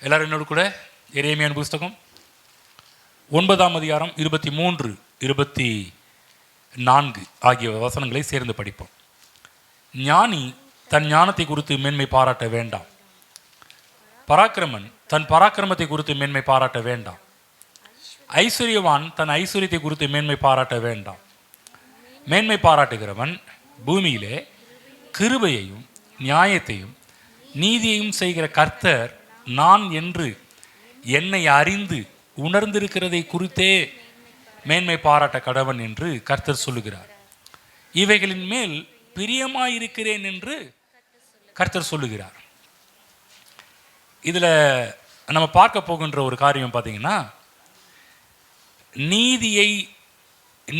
எல்லாரும் என்னோடு கூட எரேமியாவின் புஸ்தகம் 9ஆம் அதிகாரம் 23, 24 ஆகிய வசனங்களை சேர்ந்து படிப்போம். ஞானி தன் ஞானத்தை குறித்து மேன்மை பாராட்ட வேண்டாம், பராக்கிரமன் தன் பராக்கிரமத்தை குறித்து மேன்மை பாராட்ட வேண்டாம், ஐஸ்வர்யவான் தன் ஐஸ்வர்யத்தை குறித்து மேன்மை பாராட்ட வேண்டாம். மேன்மை பாராட்டுகிறவன் பூமியிலே கிருபையையும் நியாயத்தையும் நீதியையும் செய்கிற கர்த்தர் நான் என்று என்னை அறிந்து உணர்ந்திருக்கிறதை குறித்தே மேன்மை பாராட்ட கடவன் என்று கர்த்தர் சொல்லுகிறார். இவைகளின் மேல் பிரியமாயிருக்கிறேன் என்று கர்த்தர் சொல்லுகிறார். இதில் நம்ம பார்க்க போகின்ற ஒரு காரியம் பார்த்தீங்கன்னா,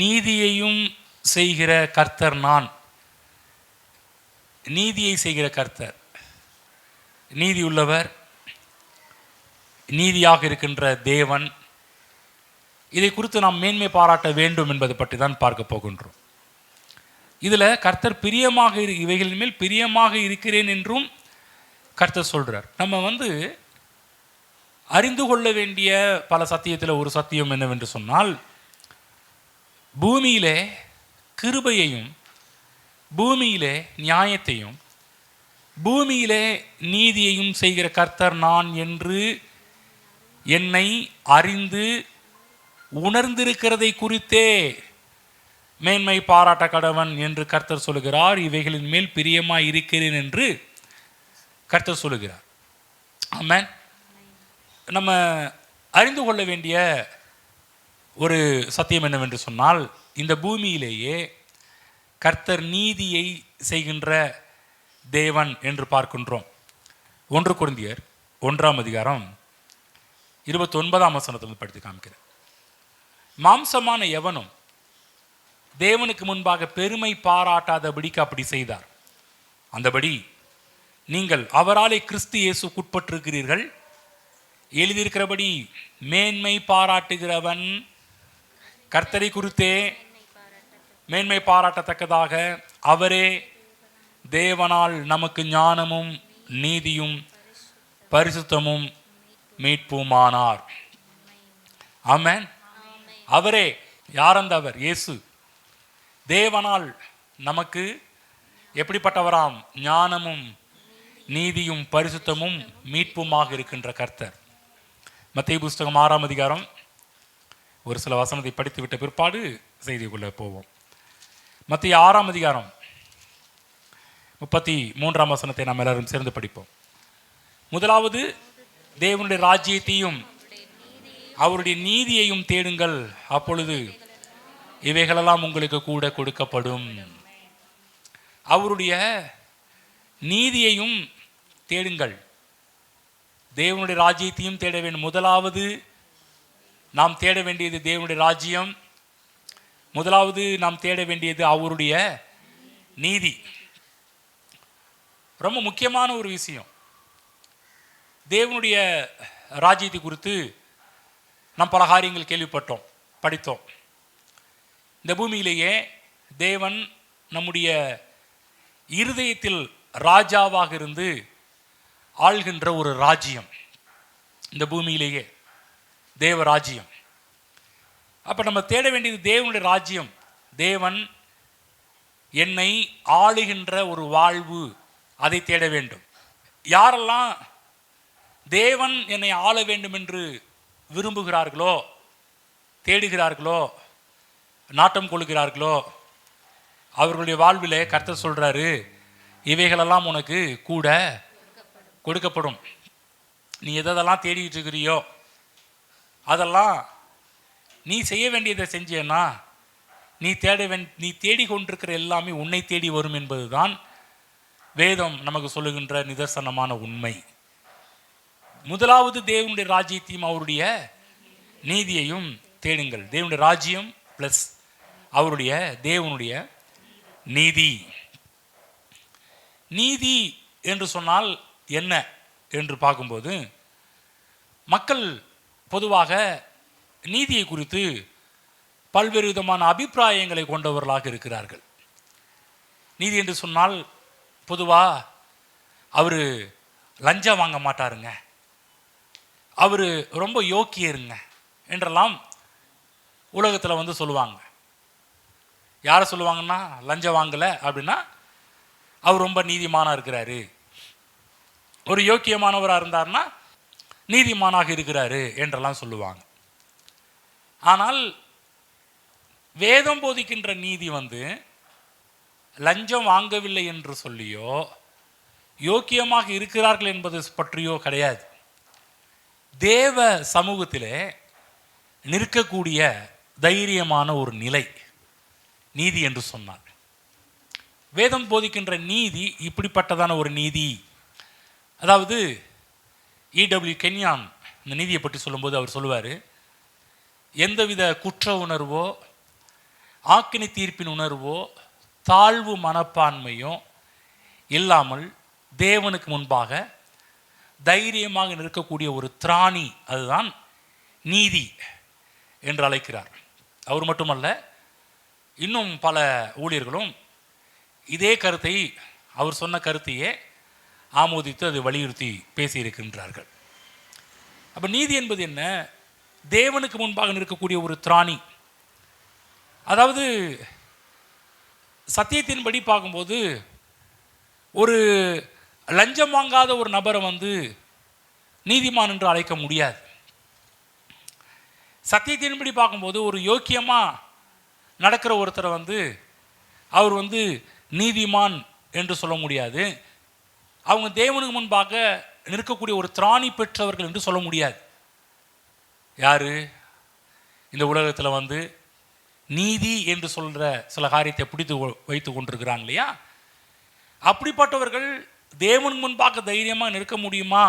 நீதியையும் செய்கிற கர்த்தர் நான். நீதியை செய்கிற கர்த்தர், நீதி உள்ளவர், நீதியாக இருக்கின்ற தேவன். இதை குறித்து நாம் மேன்மை பாராட்ட வேண்டும் என்பதை பற்றி தான் பார்க்க போகின்றோம். இதில் கர்த்தர் இவைகளின் மேல் பிரியமாக இருக்கிறேன் என்றும் கர்த்தர் சொல்கிறார். நம்ம அறிந்து கொள்ள வேண்டிய பல சத்தியத்தில் ஒரு சத்தியம் என்னவென்று சொன்னால், பூமியிலே கிருபையையும் பூமியிலே நியாயத்தையும் பூமியிலே நீதியையும் செய்கிற கர்த்தர் நான் என்று என்னை அறிந்து உணர்ந்திருக்கிறதை குறித்தே மேன்மை பாராட்ட கடவன் என்று கர்த்தர் சொல்லுகிறார். இவைகளின் மேல் பிரியமாய் இருக்கிறேன் என்று கர்த்தர் சொல்லுகிறார். ஆமென். நம்ம அறிந்து கொள்ள வேண்டிய ஒரு சத்தியம் என்னவென்று சொன்னால், இந்த பூமியிலேயே கர்த்தர் நீதியை செய்கின்ற தேவன் என்று பார்க்கின்றோம். 1 கொரிந்தியர் 1ஆம் அதிகாரம் 29ஆம் வசனத்திலிருந்து படித்து காமிக்கிறேன். மாம்சமான எவனும் தேவனுக்கு முன்பாக பெருமை பாராட்டாதபடிக்கு அப்படி செய்தார். அந்தபடி நீங்கள் அவராலே கிறிஸ்து இயேசுக்குட்பட்டிருக்கிறீர்கள். எழுதியிருக்கிறபடி மேன்மை பாராட்டுகிறவன் கர்த்தரை குறித்தே மேன்மை பாராட்டத்தக்கதாக அவரே தேவனால் நமக்கு ஞானமும் நீதியும் பரிசுத்தமும் மீட்புமானார். ஆமென். அவரே. யார் அந்த அவர்? இயேசு. தேவனால் நமக்கு எப்படிப்பட்டவராம்? ஞானமும் நீதியும் பரிசுத்தமும் மீட்புமாக இருக்கின்ற கர்த்தர். மத்தேயு புஸ்தகம் 6ஆம் அதிகாரம் ஒரு சில வசனத்தை படித்து விட்ட பிற்பாடு செய்திக்குள்ளே போவோம். மத்தேயு 6ஆம் அதிகாரம் 33ஆம் வசனத்தை நாம் எல்லாரும் சேர்ந்து படிப்போம். முதலாவது தேவனுடைய ராஜ்யத்தையும் அவருடைய நீதியையும் தேடுங்கள், அப்பொழுது இவைகளெல்லாம் உங்களுக்கு கூட கொடுக்கப்படும். அவருடைய நீதியையும் தேடுங்கள், தேவனுடைய ராஜ்யத்தையும் தேட வேண்டும். முதலாவது நாம் தேட வேண்டியது தேவனுடைய ராஜ்யம். முதலாவது நாம் தேட வேண்டியது அவருடைய நீதி. ரொம்ப முக்கியமான ஒரு விஷயம். தேவனுடைய ராஜ்யத்தை குறித்து நாம் பல காரியங்கள் கேள்விப்பட்டோம், படித்தோம். இந்த பூமியிலேயே தேவன் நம்முடைய இருதயத்தில் ராஜாவாக இருந்து ஆள்கின்ற ஒரு ராஜ்யம் இந்த பூமியிலேயே தேவ ராஜ்யம். அப்போ நம்ம தேட வேண்டியது தேவனுடைய ராஜ்யம். தேவன் என்னை ஆளுகின்ற ஒரு வாழ்வு, அதை தேட வேண்டும். யாரெல்லாம் தேவன் என்னை ஆள வேண்டும் என்று விரும்புகிறார்களோ, தேடுகிறார்களோ, நாட்டம் கொள்கிறார்களோ, அவர்களுடைய வாழ்விலே கர்த்தர் சொல்கிறாரு, இவைகளெல்லாம் உனக்கு கூட கொடுக்கப்படும். நீ எதெல்லாம் தேடிட்டு இருக்கிறியோ அதெல்லாம் நீ செய்ய வேண்டியதை செஞ்சேன்னா நீ தேடிக்கொண்டிருக்கிற எல்லாமே உன்னை தேடி வரும் என்பதுதான் வேதம் நமக்கு சொல்லுகின்ற நிதர்சனமான உண்மை. முதலாவது தேவனுடைய ராஜ்யத்தையும் அவருடைய நீதியையும் தேடுங்கள். தேவனுடைய ராஜ்யம் பிளஸ் அவருடைய தேவனுடைய நீதி. நீதி என்று சொன்னால் என்ன என்று பார்க்கும்போது, மக்கள் பொதுவாக நீதியை குறித்து பல்வேறு விதமான அபிப்பிராயங்களை கொண்டவர்களாக இருக்கிறார்கள். நீதி என்று சொன்னால் பொதுவாக அவர் லஞ்சம் வாங்க மாட்டாருங்க, அவர் ரொம்ப யோக்கியருங்க என்றெல்லாம் உலகத்தில் வந்து சொல்லுவாங்க. யாரை சொல்லுவாங்கன்னா, லஞ்சம் வாங்கலை அப்படின்னா அவர் ரொம்ப நீதிமானாக இருக்கிறாரு, ஒரு யோக்கியமானவராக இருந்தார்னா நீதிமானாக இருக்கிறாரு என்றெல்லாம் சொல்லுவாங்க. ஆனால் வேதம் போதிக்கின்ற நீதி வந்து லஞ்சம் வாங்கவில்லை என்று சொல்லியோ யோக்கியமாக இருக்கிறார்கள் என்பது பற்றியோ கிடையாது. தேவ சமூகத்திலே நிற்கக்கூடிய தைரியமான ஒரு நிலை நீதி என்று சொன்னார். வேதம் போதிக்கின்ற நீதி இப்படிப்பட்டதான ஒரு நீதி. அதாவது E.W. கென்யான் இந்த நீதியை பற்றி சொல்லும்போது அவர் சொல்லுவார், எந்தவித குற்ற உணர்வோ ஆக்கினி தீர்ப்பின் உணர்வோ தாழ்வு மனப்பான்மையோ இல்லாமல் தேவனுக்கு முன்பாக தைரியமாக நிற்கக்கூடிய ஒரு திராணி, அதுதான் நீதி என்று அழைக்கிறார். அவர் மட்டுமல்ல, இன்னும் பல ஊழியர்களும் இதே கருத்தை, அவர் சொன்ன கருத்தையே ஆமோதித்து அதை வலியுறுத்தி பேசியிருக்கின்றார்கள். அப்போ நீதி என்பது என்ன? தேவனுக்கு முன்பாக நிற்கக்கூடிய ஒரு திராணி. அதாவது சத்தியத்தின்படி பார்க்கும்போது ஒரு லஞ்சம் வாங்காத ஒரு நபரை வந்து நீதிமான் என்று அழைக்க முடியாது. சத்தியத்தின்படி பார்க்கும்போது ஒரு யோக்கியமாக நடக்கிற ஒருத்தரை வந்து அவர் வந்து நீதிமான் என்று சொல்ல முடியாது. அவங்க தேவனுக்கு முன்பாக நிற்கக்கூடிய ஒரு திராணி பெற்றவர்கள் என்று சொல்ல முடியாது. யார் இந்த உலகத்தில் வந்து நீதி என்று சொல்கிற சில காரியத்தை பிடித்து வைத்து கொண்டிருக்கிறாங்க இல்லையா, அப்படிப்பட்டவர்கள் தேவனுக்கு முன்பாக தைரியமாக நிற்க முடியுமா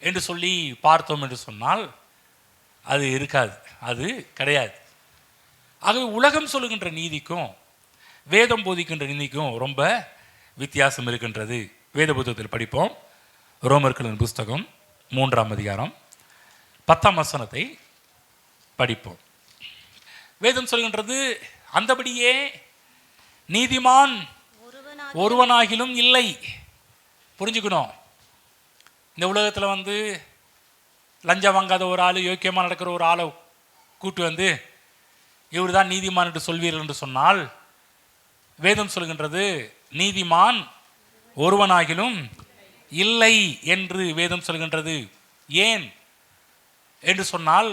என்று சொல்லி பார்த்தோம் என்று சொன்னால் அது இருக்காது, அது கிடையாது. ஆகவே உலகம் சொல்லுகின்ற நீதிக்கும் வேதம் போதிக்கின்ற நீதிக்கும் ரொம்ப வித்தியாசம் இருக்கின்றது. வேத புத்தகத்தில் படிப்போம். ரோமர்களின் புஸ்தகம் 3ஆம் அதிகாரம் 10ஆம் வசனத்தை படிப்போம். வேதம் சொல்கின்றது, அந்தபடியே நீதிமான் ஒருவனாகிலும் இல்லை. புரிஞ்சுக்கணும், இந்த உலகத்தில் வந்து லஞ்சம் வாங்காத ஒரு ஆள், யோக்கியமாக நடக்கிற ஒரு ஆளை கூட்டு வந்து இவர் தான் நீதிமான் என்று சொல்வீர்கள் என்று சொன்னால், வேதம் சொல்கின்றது நீதிமான் ஒருவனாகிலும் இல்லை என்று வேதம் சொல்கின்றது. ஏன் என்று சொன்னால்,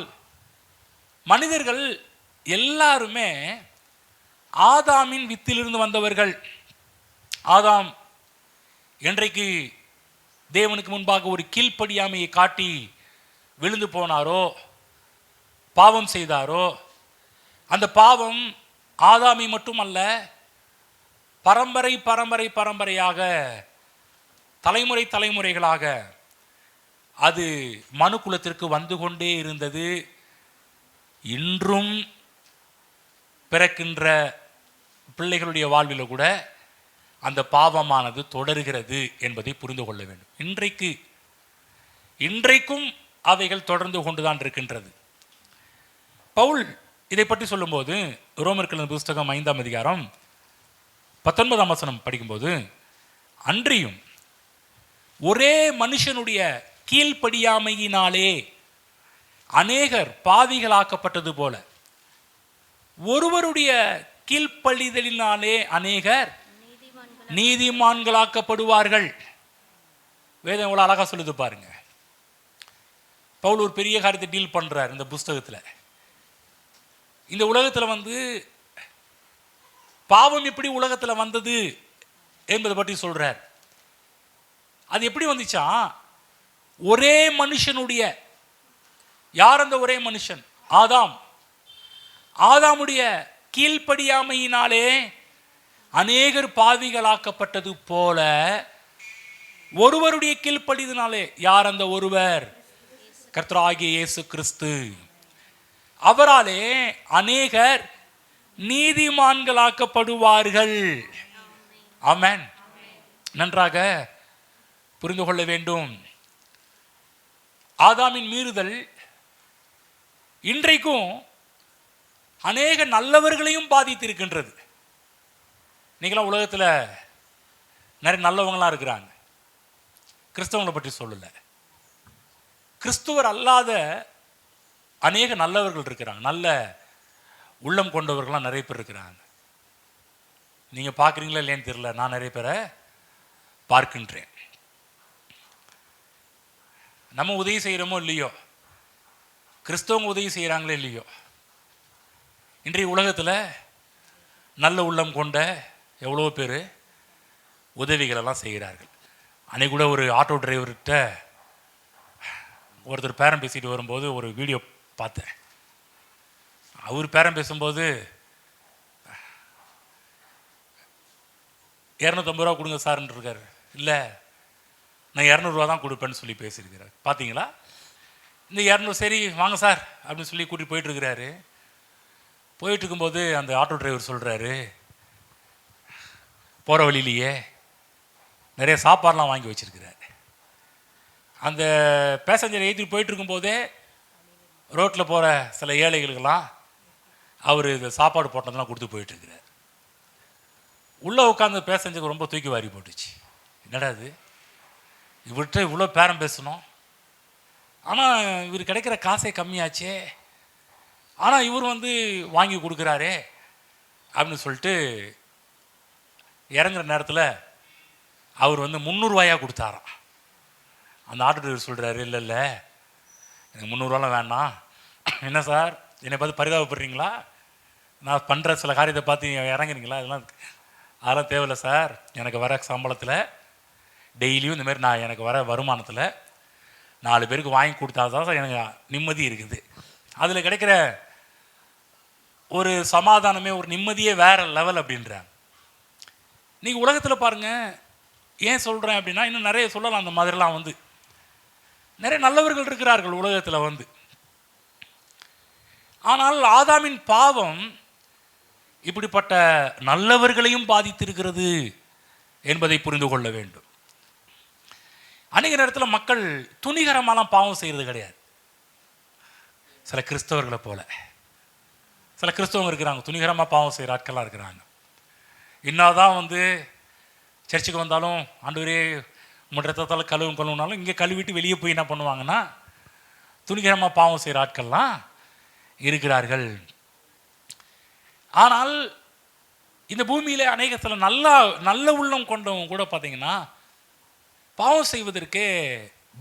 மனிதர்கள் எல்லாருமே ஆதாமின் வித்திலிருந்து வந்தவர்கள். ஆதாம் என்றைக்கு தேவனுக்கு முன்பாக ஒரு கீழ்ப்படியாமையை காட்டி விழுந்து போனாரோ, பாவம் செய்தாரோ, அந்த பாவம் ஆதாமை மட்டுமல்ல, பரம்பரை பரம்பரை பரம்பரையாக தலைமுறை தலைமுறைகளாக அது மனு குலத்திற்கு வந்து கொண்டே இருந்தது. இன்றும் பிறக்கின்ற பிள்ளைகளுடைய வாழ்வில் கூட அந்த பாவமானது தொடர்கிறது என்பதை புரிந்து கொள்ள வேண்டும். இன்றைக்கும் அவைகள் தொடர்ந்து கொண்டுதான் இருக்கின்றது. பவுல் இதை பற்றி சொல்லும்போது ரோமர்களின் புஸ்தகம் 5ஆம் அதிகாரம் 19ஆம் வசனம் படிக்கும்போது, அன்றியும் ஒரே மனுஷனுடைய கீழ்ப்படியாமையினாலே அநேகர் பாவிகளாக்கப்பட்டது போல ஒருவருடைய கீழ்ப்படிதலினாலே அநேகர் நீதிமான்களாக்கப்படுவார்கள். வேதம் எவ்வளவு அழகா சொல்லுது பாருங்க. பவுல் ஒரு பெரிய காரியத்தை டீல் பண்றார் இந்த புஸ்தகத்தில். இந்த உலகத்தில் வந்து பாவம் எப்படி உலகத்தில் வந்தது என்பதை பற்றி சொல்றார். அது எப்படி வந்துச்சா, ஒரே மனுஷனுடைய, யார் அந்த ஒரே மனுஷன்? ஆதாம். ஆதாமுடைய கீழ்ப்படியாமையினாலே அநேகர் பாவிகளாக்கப்பட்டது போல ஒருவருடைய கீழ்ப்படிதனாலே, யார் அந்த ஒருவர்? கர்த்தராகிய இயேசு கிறிஸ்து. அவராலே அநேகர் நீதிமான்களாக்கப்படுவார்கள். ஆமென். நன்றாக புரிந்து கொள்ள வேண்டும். ஆதாமின் மீறுதல் இன்றைக்கும் அநேக நல்லவர்களையும் பாதித்திருக்கின்றது. நீங்களாம் உலகத்தில் நிறைய நல்லவங்களாம் இருக்கிறாங்க. கிறிஸ்தவங்களை பற்றி சொல்லலை. கிறிஸ்துவர் அல்லாத அநேக நல்லவர்கள் இருக்கிறாங்க, நல்ல உள்ளம் கொண்டவர்கள்லாம் நிறைய பேர் இருக்கிறாங்க. நீங்கள் பார்க்குறீங்களா இல்லையான்னு தெரியல, நான் நிறைய பேரை பார்க்கின்றேன். நம்ம உதவி செய்கிறோமோ இல்லையோ, கிறிஸ்தவங்க உதவி செய்கிறாங்களோ இல்லையோ, இன்றைய உலகத்தில் நல்ல உள்ளம் கொண்ட எவ்வளோ பேர் உதவிகளெல்லாம் செய்கிறார்கள். அன்றைக்கு கூட ஒரு ஆட்டோ டிரைவர்கிட்ட ஒருத்தர் பேரம் பேசிட்டு வரும்போது ஒரு வீடியோ பார்த்தேன். அவர் பேரம் பேசும்போது 250 ரூபா கொடுங்க சார்ன்னு இருக்கார். இல்லை, நான் 200 ரூபா தான் கொடுப்பேன்னு சொல்லி பேசியிருக்கிறார். பார்த்தீங்களா? இந்த 200 சரி வாங்க சார் அப்படின்னு சொல்லி கூட்டிகிட்டு போயிட்டுருக்கிறாரு. போயிட்டுருக்கும்போது அந்த ஆட்டோ டிரைவர் சொல்கிறாரு, போகிற வழியிலேயே நிறைய சாப்பாடெலாம் வாங்கி வச்சுருக்கிறார். அந்த பேசஞ்சரை ஏற்றிட்டு போயிட்டுருக்கும்போதே ரோட்டில் போகிற சில ஏழைகளுக்கெல்லாம் அவர் இந்த சாப்பாடு போட்டதெல்லாம் கொடுத்து போயிட்டுருக்கிறார். உள்ளே உட்காந்து பேசஞ்சருக்கு ரொம்ப தூக்கி வாரி போட்டுச்சு. என்னடா இது, இவர்கிட்ட இவ்வளோ பேரம் பேசணும், ஆனால் இவர் கிடைக்கிற காசே கம்மியாச்சே, ஆனால் இவர் வாங்கி கொடுக்குறாரே அப்படின்னு சொல்லிட்டு இறங்குற நேரத்தில் அவர் 300 ரூபாயாக கொடுத்தாராம். அந்த ஆட்டோ டிரைவர் சொல்கிறாரு, இல்லை இல்லை எனக்கு 300 ரூபாலாம் வேண்டாம். என்ன சார், என்னை பார்த்து பரிதாபப்படுறீங்களா? நான் பண்ணுற சில காரியத்தை பார்த்து இறங்குறீங்களா? அதெல்லாம் தேவையில்லை சார், எனக்கு வர சம்பளத்தில் டெய்லியும் இந்தமாரி எனக்கு வர வருமானத்தில் 4 பேருக்கு வாங்கி கொடுத்தா தான் சார் எனக்கு நிம்மதி இருக்குது. அதில் கிடைக்கிற ஒரு சமாதானமே, ஒரு நிம்மதியே வேறு லெவல் அப்படின்றாங்க. நீங்கள் உலகத்தில் பாருங்கள், ஏன் சொல்கிறேன் அப்படின்னா இன்னும் நிறைய சொல்லலாம். அந்த மாதிரிலாம் நிறைய நல்லவர்கள் இருக்கிறார்கள் உலகத்தில். ஆனால் ஆதாமின் பாவம் இப்படிப்பட்ட நல்லவர்களையும் பாதித்திருக்கிறது என்பதை புரிந்து கொள்ள வேண்டும். அநேக நேரத்தில் மக்கள் துணிகரமாலாம் பாவம் செய்கிறது கிடையாது. சில கிறிஸ்தவர்களை போல சில கிறிஸ்தவங்க இருக்கிறாங்க, துணிகரமாக பாவம் செய்கிற ஆட்கள்லாம் இருக்கிறாங்க. இன்னாதான் சர்ச்சுக்கு வந்தாலும் ஆண்டவரே உங்கள் ரத்தத்தால் கழுவுனாலும் இங்கே கழுவிட்டு வெளியே போய் என்ன பண்ணுவாங்கன்னா துணிகரமாக பாவம் செய்கிற ஆட்கள்லாம் இருக்கிறார்கள். ஆனால் இந்த பூமியில் அநேகத்தில் நல்ல உள்ளம் கொண்டவங்க கூட பார்த்தீங்கன்னா பாவம் செய்வதற்கே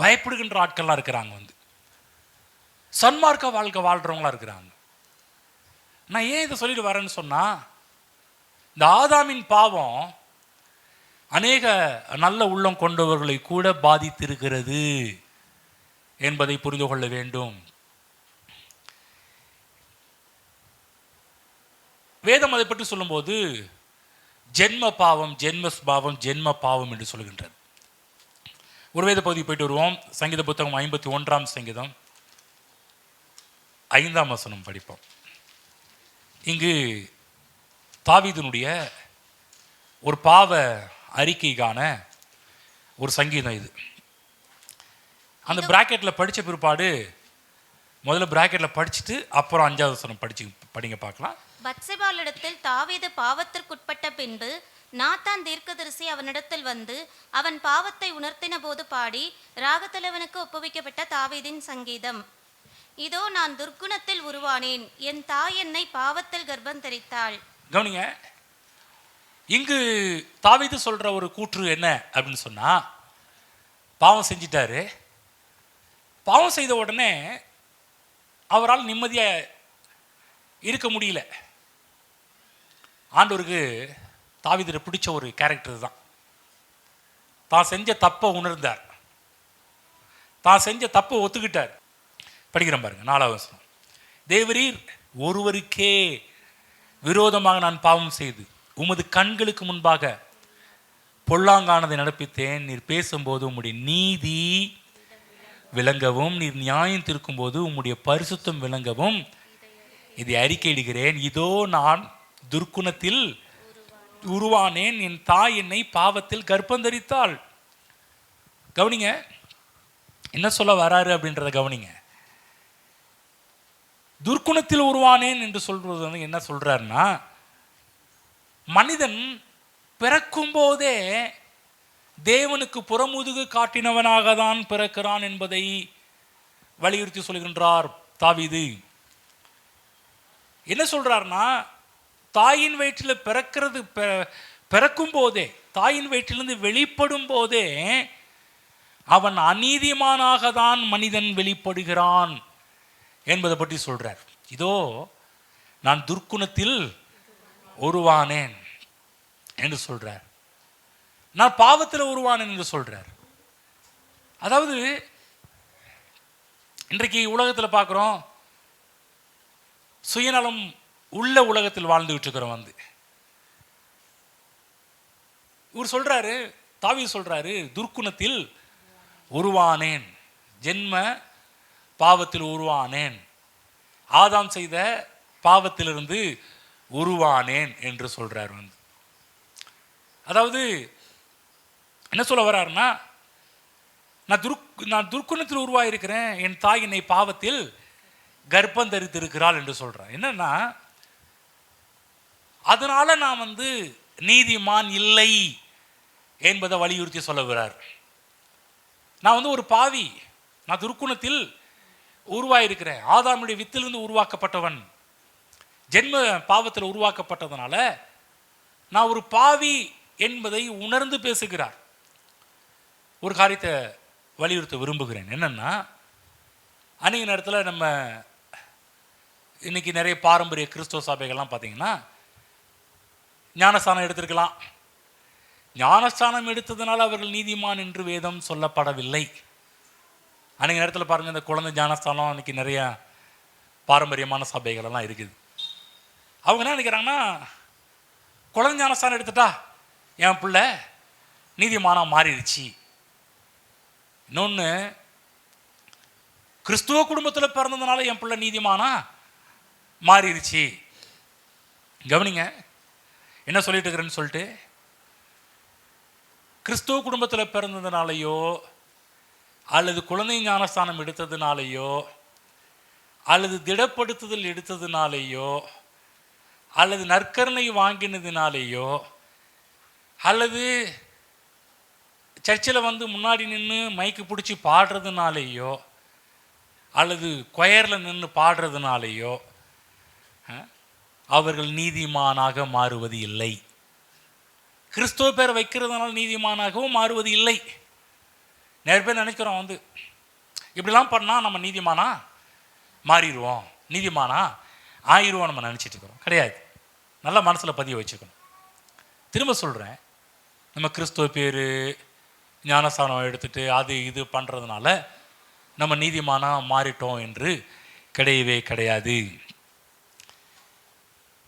பயப்படுகின்ற ஆட்கள்லாம் இருக்கிறாங்க. சன்மார்க்க வாழ்க்கை வாழ்கிறவங்களாம் இருக்கிறாங்க. நான் ஏன் இதை சொல்லிட்டு வரேன்னு சொன்னால், இந்த ஆதாமின் பாவம் அநேக நல்ல உள்ளம் கொண்டவர்களை கூட பாதித்திருக்கிறது என்பதை புரிந்து கொள்ள வேண்டும். வேதம் அதை பற்றி சொல்லும்போது ஜென்ம பாவம், ஜென்ம சுபாவம், ஜென்ம பாவம் என்று சொல்கின்றது. ஒரு வேத பகுதி போயிட்டு வருவோம். சங்கீத புத்தகம் 51ஆம் சங்கீதம் 5ஆம் வசனம் படிப்போம். இங்கு தாவீதுனுடைய ஒரு பாவ அறிக்கைக்கான ஒரு சங்கீதம் இது. அந்த பிராக்கெட்டில் படித்த பிற்பாடு முதல்ல பிராக்கெட்டில் படிச்சுட்டு அப்புறம் 5ஆவது வசனம் படிங்க பார்க்கலாம். பத்செபாளிடத்தில் தாவீது பாவத்திற்குட்பட்ட பின்பு நாத்தான் தீர்க்கதரிசி அவனிடத்தில் அவன் பாவத்தை உணர்த்தின போது பாடி ராகத்தலைவனுக்கு ஒப்புவிக்கப்பட்ட தாவீதின் சங்கீதம். இதோ நான் துர்க்குணத்தில் உருவானேன், என் தாய் என்னை பாவத்தில் கர்ப்பம் தரித்தாள். கவனிங்க, இங்கு தாவீது சொல்ற ஒரு கூற்று என்ன அப்படின்னு சொன்னா, பாவம் செஞ்சிட்டாரு. பாவம் செய்த உடனே அவரால் நிம்மதியா இருக்க முடியல. ஆண்டவருக்கு தாவீதுக்கு பிடிச்ச ஒரு கேரக்டர் தான். தான் செஞ்ச தப்பை உணர்ந்தார், தான் செஞ்ச தப்பை ஒத்துக்கிட்டார். படிக்கிறேன் பாருங்க, 4ஆவது வசனம். தேவரீர் ஒருவருக்கே விரோதமாக நான் பாவம் செய்து உமது கண்களுக்கு முன்பாக பொல்லாங்கானதை நடப்பித்தேன். நீர் பேசும்போது உம்முடைய நீதி விளங்கவும், நீர் நியாயம் தீர்க்கும் போது உம்முடைய பரிசுத்தம் விளங்கவும் இதை அறிக்கையிடுகிறேன். இதோ நான் துர்க்குணத்தில் உருவானேன், என் தாய் என்னை பாவத்தில் கர்ப்பம் தரித்தாள். கவனிங்க, என்ன சொல்ல வராரு அப்படின்றத கவனிங்க. துர்க்குணத்தில் உருவானேன் என்று சொல்றது என்ன சொல்றாருன்னா, மனிதன் பிறக்கும் போதே தேவனுக்கு புறமுதுகு காட்டினவனாக தான் பிறக்கிறான் என்பதை வலியுறுத்தி சொல்கின்றார் தாவீது. என்ன சொல்றாருன்னா, தாயின் வயிற்றில் பிறக்கும் போதே, தாயின் வயிற்றிலிருந்து வெளிப்படும் போதே அவன் அநீதிமானாக தான் மனிதன் வெளிப்படுகிறான் என்பதை பற்றி சொல்றார். இதோ நான் துர்க்குணத்தில் உருவானேன் என்று சொல்றார். நான் பாவத்தில் உருவானேன் என்று சொல்றார். அதாவது இன்றைக்கு உலகத்தில் பார்க்குறோம், சுயநலம் உள்ள உலகத்தில் வாழ்ந்துகிட்டு இருக்கிறோம். இவர் சொல்றாரு, தாவீது சொல்றாரு, துர்க்குணத்தில் உருவானேன், ஜென்ம பாவத்தில் உருவானேன், ஆதாம் செய்த பாவத்திலிருந்து உருவானேன் என்று சொல்றார். அதாவது என்ன சொல்ல வர்றாருன்னா, நான் துர்க்குணத்தில் உருவாயிருக்கிறேன், என் தாய் என்னை பாவத்தில் கர்ப்பம் தரித்திருக்கிறாள் என்று சொல்றார். என்னன்னா, அதனால நான் நீதிமான் இல்லை என்பதை வலியுறுத்தி சொல்லுகிறார். நான் ஒரு பாவி, நான் துர்க்குணத்தில் உருவாயிருக்கிறேன், ஆதாமுடைய வித்திலிருந்து உருவாக்கப்பட்டவன், ஜென்ம பாவத்தில் உருவாக்கப்பட்டதுனால நான் ஒரு பாவி என்பதை உணர்ந்து பேசுகிறார். ஒரு காரியத்தை வலியுறுத்த விரும்புகிறேன். என்னன்னா, அநேக நேரத்தில் நம்ம இன்னைக்கு நிறைய பாரம்பரிய கிறிஸ்தவ சபைகள்லாம் பார்த்தீங்கன்னா, ஞானஸ்தானம் எடுத்திருக்கலாம். ஞானஸ்தானம் எடுத்ததுனால அவர்கள் நீதிமான் என்று வேதம் சொல்லப்படவில்லை. அன்றைக்கு நேரத்தில் பாருங்கள், இந்த குழந்தை ஞானஸ்தானம் இன்னைக்கு நிறைய பாரம்பரியமான சபைகளெல்லாம் இருக்குது. அவங்க என்ன நினைக்கிறாங்கன்னா, குழந்தை ஞானஸ்தானம் எடுத்துட்டா என் பிள்ளை நீதிமானாக மாறிடுச்சு. இன்னொன்று, கிறிஸ்துவ குடும்பத்தில் பிறந்ததுனால என் பிள்ளை நீதிமானா மாறிடுச்சு. கவனிங்க என்ன சொல்லிட்டு இருக்கிறேன்னு சொல்லிட்டு, கிறிஸ்துவ குடும்பத்தில் பிறந்ததுனாலையோ அல்லது குழந்தை ஞானஸ்தானம் எடுத்ததுனாலேயோ அல்லது திடப்படுத்துதல் எடுத்ததுனாலேயோ அல்லது நற்கருணை வாங்கினதுனாலேயோ அல்லது சர்ச்சில் முன்னாடி நின்று மைக்கு பிடிச்சி பாடுறதுனாலேயோ அல்லது கொயரில் நின்று பாடுறதுனாலேயோ அவர்கள் நீதிமானாக மாறுவது இல்லை. கிறிஸ்துவ பேர் வைக்கிறதுனால நீதிமானாகவும் மாறுவது இல்லை. நிறைய பேர் நினைக்கிறோம், இப்படிலாம் பண்ணால் நம்ம நீதிமானா மாறிடுவோம், நீதிமானா ஆயிடுவோம் நம்ம நினச்சிட்டு இருக்கிறோம். கிடையாது. நல்லா மனசில் பதிய வச்சுக்கணும். திரும்ப சொல்கிறேன், நம்ம கிறிஸ்துவ பேர் ஞானஸ்தானம் எடுத்துட்டு அது இது பண்ணுறதுனால நம்ம நீதிமானா மாறிட்டோம் என்று கிடையவே கிடையாது.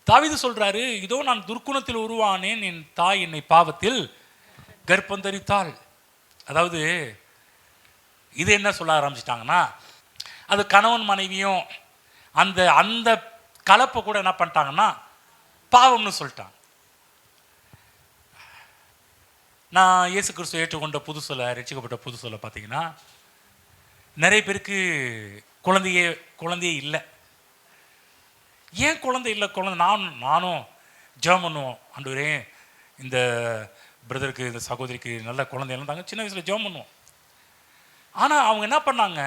தாவீது சொல்றாரு, இதோ நான் துர்க்குணத்தில் உருவானேன், என் தாய் என்னை பாவத்தில் கர்ப்பம் தரித்தாள். அதாவது இது என்ன சொல்ல ஆரம்பிச்சிட்டாங்கன்னா, அது கணவன் மனைவியும் அந்த அந்த கலப்பை கூட என்ன பண்ணிட்டாங்கன்னா பாவம்னு சொல்லிட்டாங்க. நான் இயேசு கிறிஸ்துவை ஏற்றுக்கொண்ட புதுசில், ரட்சிக்கப்பட்ட புதுசில் பார்த்தீங்கன்னா நிறைய பேருக்கு குழந்தையே இல்லை. ஏன் குழந்தை இல்லை? நானும் ஜெபம் பண்ணுவோம், ஆண்டவரே இந்த பிரதருக்கு இந்த சகோதரிக்கு நல்ல குழந்தையெல்லாம் தாங்க, சின்ன வயசில் ஜெபம் பண்ணுவோம். ஆனால் அவங்க என்ன பண்ணாங்க,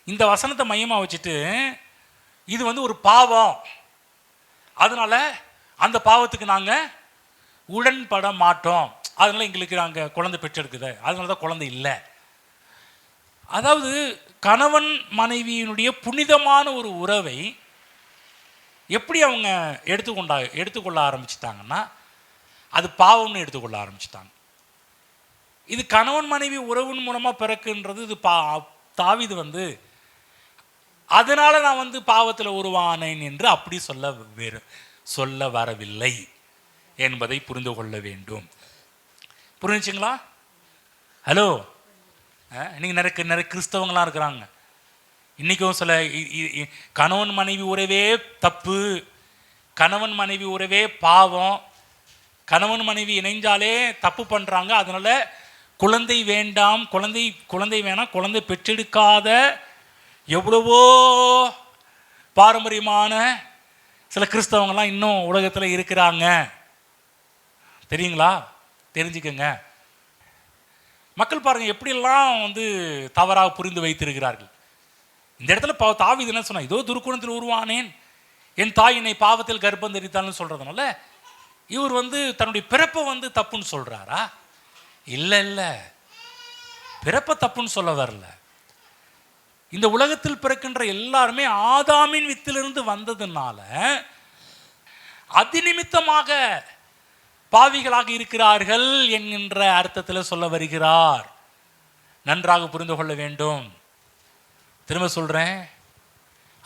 இந்த வசனத்தை மையமாக வச்சுட்டு இது ஒரு பாவம், அதனால் அந்த பாவத்துக்கு நாங்கள் உடன்பட மாட்டோம், அதனால எங்களுக்கு நாங்கள் குழந்தை பெற்றெடுக்குது, அதனால தான் குழந்தை இல்லை. அதாவது கணவன் மனைவியினுடைய புனிதமான ஒரு உறவை எப்படி அவங்க எடுத்துக்கொள்ள ஆரம்பிச்சிட்டாங்கன்னா அது பாவம்னு எடுத்துக்கொள்ள ஆரம்பிச்சிட்டாங்க. இது கணவன் மனைவி உறவின் மூலமாக பிறக்குன்றது இது தாவீது அதனால நான் பாவத்தில் உருவானேன் என்று அப்படி சொல்ல வரவில்லை என்பதை புரிந்து கொள்ள வேண்டும். புரிஞ்சுங்களா? ஹலோ, இன்னைக்கு நிறைய கிறிஸ்தவங்களாம் இருக்கிறாங்க. இன்றைக்கும் சில கணவன் மனைவி உறவே தப்பு, கணவன் மனைவி உறவே பாவம், கணவன் மனைவி இணைஞ்சாலே தப்பு பண்ணுறாங்க, அதனால் குழந்தை வேண்டாம், குழந்தை வேணாம், குழந்தை பெற்றெடுக்காத எவ்வளவோ பாரம்பரியமான சில கிறிஸ்தவங்கள்லாம் இன்னும் உலகத்தில் இருக்கிறாங்க. தெரியுங்களா? தெரிஞ்சுக்கங்க. மக்கள் பாருங்கள் எப்படியெல்லாம் தவறாக புரிந்து வைத்திருக்கிறார்கள். இந்த இடத்துல தாவீது என்ன சொன்னா, இதோ துர்க்குணத்தில் உருவானேன், என் தாய் என்னை பாவத்தில் கர்ப்பம் தரித்தான்னு சொல்றதுனால இவர் தன்னுடைய பிறப்பை தப்புன்னு சொல்றாரா? இல்லை இல்லை, பிறப்பை தப்புன்னு சொல்ல வரல. இந்த உலகத்தில் பிறக்கின்ற எல்லாருமே ஆதாமின் வித்திலிருந்து வந்ததுனால அதிநிமித்தமாக பாவிகளாக இருக்கிறார்கள் என்கின்ற அர்த்தத்தில் சொல்ல வருகிறார். நன்றாக புரிந்து கொள்ள வேண்டும். திரும்ப சொல்றேன்,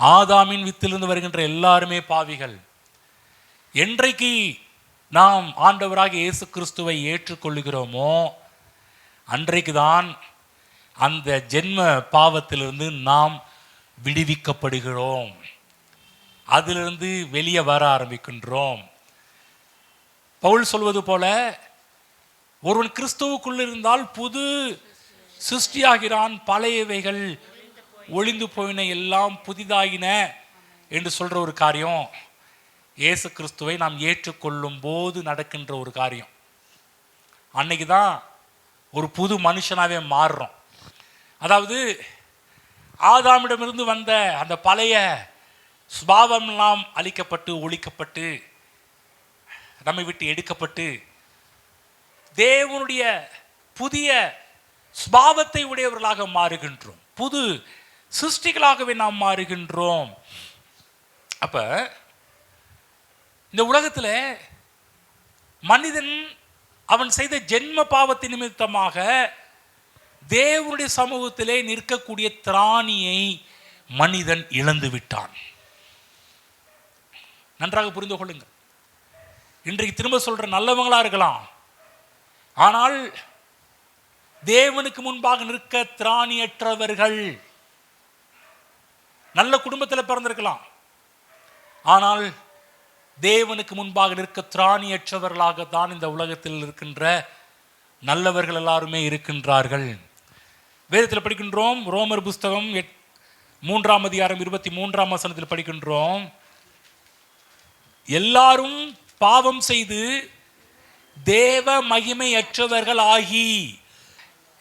ஆதாமின் வித்திலிருந்து வருகின்ற எல்லாருமே பாவிகள். என்றைக்கு நாம் ஆண்டவராக இயேசு கிறிஸ்துவை ஏற்றுக்கொள்கிறோமோ அன்றைக்கு தான் அந்த ஜென்ம பாவத்திலிருந்து நாம் விடுவிக்கப்படுகிறோம். அதிலிருந்து வெளியே வர ஆரம்பிக்கின்றோம். பவுல் சொல்வது போல, ஒருவன் கிறிஸ்துவுக்குள் இருந்தால் புது சிருஷ்டியாகிறான், பழையவைகள் ஒளிந்து போயின, எல்லாம் புதிதாகின என்று சொல்ற ஒரு காரியம் இயேசு கிறிஸ்துவை நாம் ஏற்றுக்கொள்ளும் போது நடக்கின்ற ஒரு காரியம். அன்னைக்கு தான் ஒரு புது மனுஷனாவே மாறுறோம். அதாவது ஆதாமிடமிருந்து வந்த அந்த பழைய சுபாவமெல்லாம் அழிக்கப்பட்டு ஒழிக்கப்பட்டு நம்மை விட்டு எடுக்கப்பட்டு தேவனுடைய புதிய சுபாவத்தை உடையவர்களாக மாறுகின்றோம். புது சிருஷ்டிகளாகவே நாம் மாறுகின்றோம். அப்ப இந்த உலகத்தில் மனிதன் அவன் செய்த ஜென்ம பாவத்தின் நிமித்தமாக தேவனுடைய சமூகத்திலே நிற்கக்கூடிய திராணியை மனிதன் இழந்து விட்டான். நன்றாக புரிந்து கொள்ளுங்கள். இன்றைக்கு திரும்ப சொல்ற, நல்லவங்களா இருக்கலாம், ஆனால் தேவனுக்கு முன்பாக நிற்க திராணியற்றவர்கள். நல்ல குடும்பத்தில் பிறந்திருக்கலாம், ஆனால் தேவனுக்கு முன்பாக நிற்க திராணியற்றவர்களாகத்தான் இந்த உலகத்தில் இருக்கின்ற நல்லவர்கள் எல்லாருமே இருக்கின்றார்கள். வேதத்தில் படிக்கின்றோம், ரோமர் புஸ்தகம் 3ஆம் அதிகாரம் 23ஆம் வசனத்தில் படிக்கின்றோம், எல்லாரும் பாவம் செய்து தேவ மகிமையற்றவர்கள் ஆகி.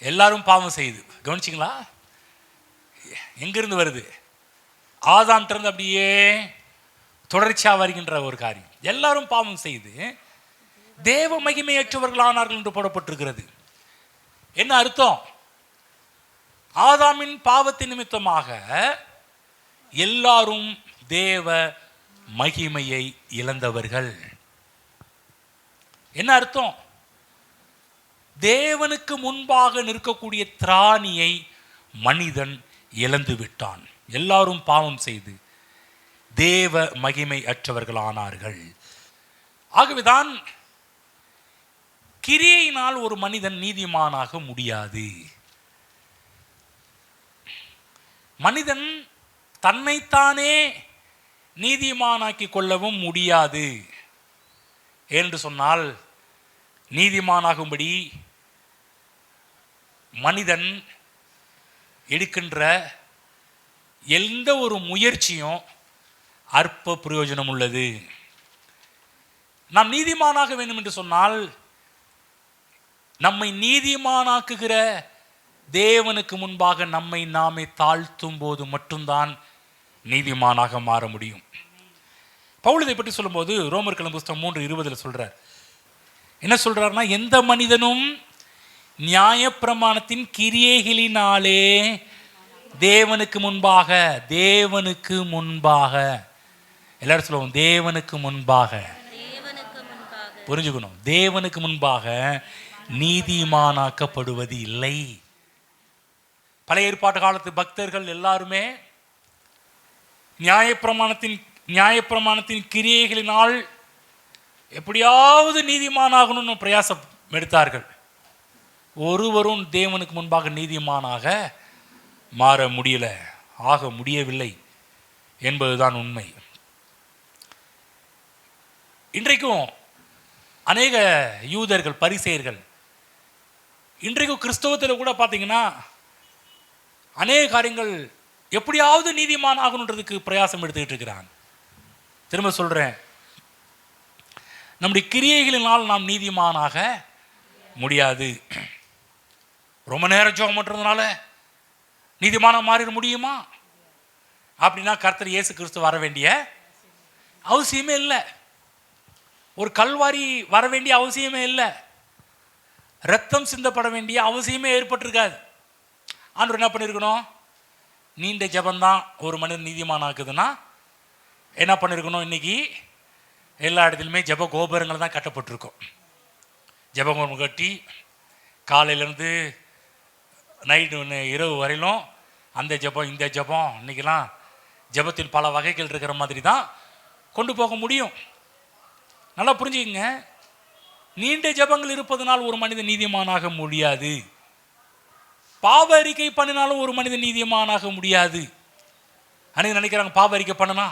எல்லாரும் பாவம் செய்து, கவனிச்சிங்களா? எங்கிருந்து வருது? ஆதாம் இருந்து அப்படியே தொடர்ச்சியா வருகின்ற ஒரு காரியம். எல்லாரும் பாவம் செய்து தேவ மகிமையற்றவர்கள் ஆனார்கள் என்று போடப்பட்டிருக்கிறது. என்ன அர்த்தம்? ஆதாமின் பாவத்தின் நிமித்தமாக எல்லாரும் தேவ மகிமையை இழந்தவர்கள். என்ன அர்த்தம்? தேவனுக்கு முன்பாக நிற்கக்கூடிய திராணியை மனிதன் இழந்து விட்டான். எல்லாரும் பாவம் செய்து தேவ மகிமை அற்றவர்கள் ஆனார்கள். ஆகவேதான் கிரியையினால் ஒரு மனிதன் நீதிமானாக முடியாது. மனிதன் தன்னைத்தானே நீதிமானாக்கி கொள்ளவும் முடியாது. என்று சொன்னால், நீதிமானாகும்படி மனிதன் எடுக்கின்ற எந்த ஒரு முயற்சியும் அற்ப பிரயோஜனம் உள்ளது. நாம் நீதிமானாக வேண்டும் என்று சொன்னால், நம்மை நீதிமானாக்குகிற தேவனுக்கு முன்பாக நம்மை நாமே தாழ்த்தும் போது மட்டும்தான் நீதிமானாக மாற முடியும். பவுல் இதை பற்றி சொல்லும்போது ரோமர் புஸ்தகம் 3:20 சொல்றார். என்ன சொல்றாருன்னா, எந்த மனிதனும் நியாயப்பிரமாணத்தின் கிரியைகளினாலே தேவனுக்கு முன்பாக, தேவனுக்கு முன்பாக, எல்லாரும் சொல்லுவோம், தேவனுக்கு முன்பாக, புரிஞ்சுக்கணும், தேவனுக்கு முன்பாக நீதிமானாக்கப்படுவது இல்லை. பழைய ஏற்பாட்டு காலத்து பக்தர்கள் எல்லாருமே நியாயப்பிரமாணத்தின் கிரியைகளினால் எப்படியாவது நீதிமானாகணும்னு பிரயாசம் எடுத்தார்கள். ஒருவரும் தேவனுக்கு முன்பாக நீதிமானாக மாற முடியல, ஆக முடியவில்லை என்பதுதான் உண்மை. இன்றைக்கும் அநேக யூதர்கள், பரிசேயர்கள், இன்றைக்கும் கிறிஸ்தவத்தில் கூட பார்த்தீங்கன்னா அநேக காரியங்கள் எப்படியாவது நீதிமான் ஆகணுன்றதுக்கு பிரயாசம் எடுத்துக்கிட்டு இருக்கிறான். திரும்ப சொல்றேன், நம்முடைய கிரியைகளினால் நாம் நீதிமானாக முடியாது. ரொம்ப நேரம் ஜெபம் பண்றதுனால நீதிமானா மாறிட முடியுமா? அப்படின்னா கர்த்தர் இயேசு கிறிஸ்து வர வேண்டிய அவசியமே இல்லை. ஒரு கல்வாரி வர வேண்டிய அவசியமே இல்லை. ரத்தம் சிந்தப்பட வேண்டிய அவசியமே ஏற்பட்டிருக்காது. ஆண்டவர் என்ன பண்ணியிருக்கணும்? நீண்ட ஜபந்தான் ஒரு மனிதன் நீதிமான் ஆக்குதுன்னா என்ன பண்ணியிருக்கணும்? இன்னைக்கு எல்லா இடத்துலையுமே ஜப கோபுரங்கள் தான் கட்டப்பட்டிருக்கும். ஜபகோபுரம் கட்டி காலையிலேருந்து நைட்டு இரவு வரையிலும் அந்த ஜபம் இந்த ஜபம், இன்றைக்கெல்லாம் ஜபத்தில் பல வகைகள் இருக்கிற மாதிரி தான் கொண்டு போக முடியும். நல்லா புரிஞ்சுக்கங்க, நீண்ட ஜபங்கள் இருப்பதனால் ஒரு மனிதன் நீதிமானாக முடியாது. பாவ அறிக்கை பண்ணினாலும் ஒரு மனிதன் நீதிமானாக முடியாது. அன்றைக்கி நினைக்கிறாங்க பாவ அறிக்கை பண்ணினா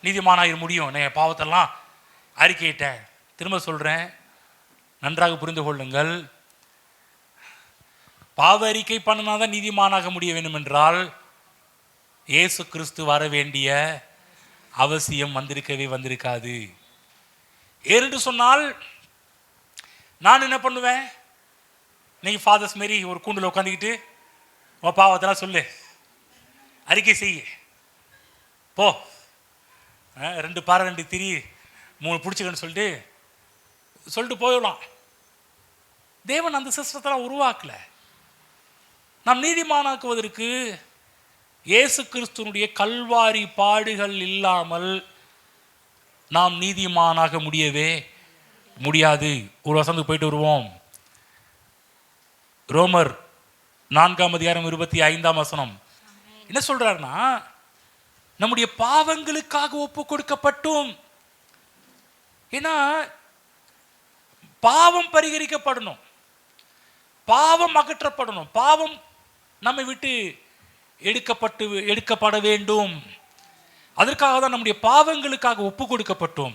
நீதிமானாக முடியும், நான் பாவத்தெல்லாம் அறிக்கையிட்டேன். திரும்ப சொல்கிறேன், நன்றாக புரிந்து கொள்ளுங்கள். பாவ அறிக்கை பண்ணினாதான் நீதிமானாக முடிய வேண்டும் என்றால் இயேசு கிறிஸ்து வர வேண்டிய அவசியம் வந்திருக்காது. ஏனென்று சொன்னால் நான் என்ன பண்ணுவேன்? இன்னைக்கு ஃபாதர்ஸ் மாரி ஒரு கூண்டில் உட்காந்துக்கிட்டு உன் பாவத்தெல்லாம் சொல்லு, அறிக்கை செய்ய போ, 2 பாறை 2 திரி 3 பிடிச்சிக்கன்னு சொல்லிட்டு போயிடலாம். தேவன் அந்த சிஸ்டத்தெல்லாம் உருவாக்கல. நாம் நீதிமானாக்குவதற்கு இயேசு கிறிஸ்துனுடைய கல்வாரி பாடுகள் இல்லாமல் நாம் நீதிமானாக முடியவே முடியாது. ஒரு வசனத்துக்கு போயிட்டு வருவோம். ரோமர் 4:25 என்ன சொல்றாருன்னா, நம்முடைய பாவங்களுக்காக ஒப்பு கொடுக்கப்பட்டும். ஏன்னா பாவம் பரிகரிக்கப்படணும், பாவம் அகற்றப்படணும், பாவம் நம்மை விட்டு எடுக்கப்பட வேண்டும். அதற்காக தான் நம்முடைய பாவங்களுக்காக ஒப்பு கொடுக்கப்பட்டோம்.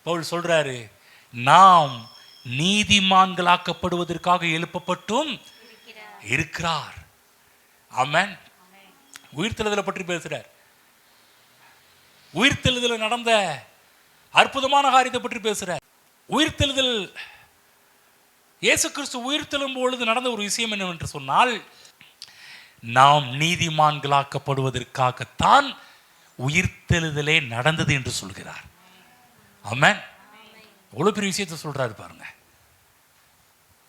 பவுல் சொல்றாரு, நாம் நீதிமான்களாக்கப்படுவதற்காக எழுப்பப்பட்டும் இருக்கிறார். ஆமென். உயிர்த்தெழுதலை பற்றி பேசுறார். உயிர்த்தெழுதல் நடந்த அற்புதமான காரியத்தை பற்றி பேசுறார். உயிர்த்தெழுதல், இயேசு கிறிஸ்து உயிர்த்தெழும் பொழுது நடந்த ஒரு விஷயம் என்னவென்று சொன்னால், நாம் நீதிமான்களாக்கப்படுவதற்காகத்தான் உயிர்த்தெழுதலே நடந்தது என்று சொல்கிறார். ஆமென். எவ்வளவு பெரிய விஷயத்தை சொல்றாரு பாருங்க.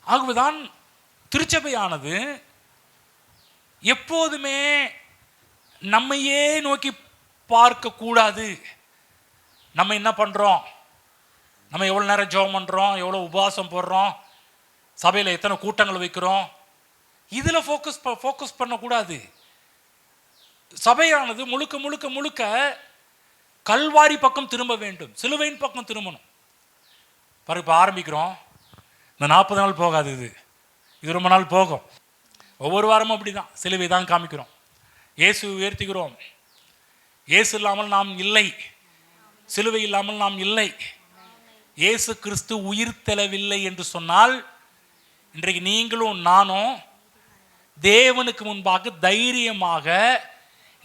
ஆகவேதான் திருச்சபையானது எப்போதுமே நம்மையே நோக்கி பார்க்க கூடாது. நம்ம என்ன பண்றோம், நம்ம எவ்வளவு நேரம் ஜெபம் பண்றோம், எவ்வளவு உபவாசம் போடுறோம், சபையில் எத்தனை கூட்டங்கள் வைக்கிறோம், இதுல ஃபோக்கஸ் பண்ணக்கூடாது. சபையானது முழுக்க முழுக்க முழுக்க கல்வாரி பக்கம் திரும்ப வேண்டும், சிலுவையின் பக்கம் திரும்பணும். பாருங்க, இப்போ ஆரம்பிக்கிறோம், இந்த 40 நாள் போகாது, இது ரொம்ப நாள் போகும். ஒவ்வொரு வாரமும் அப்படிதான் சிலுவை தான் காமிக்கிறோம், இயேசு உயர்த்துகிறோம். இயேசு இல்லாமல் நாம் இல்லை, சிலுவை இல்லாமல் நாம் இல்லை. இயேசு கிறிஸ்து உயிர்த்தெழவில்லை என்று சொன்னால் இன்றைக்கு நீங்களும் நானும் தேவனுக்கு முன்பாக தைரியமாக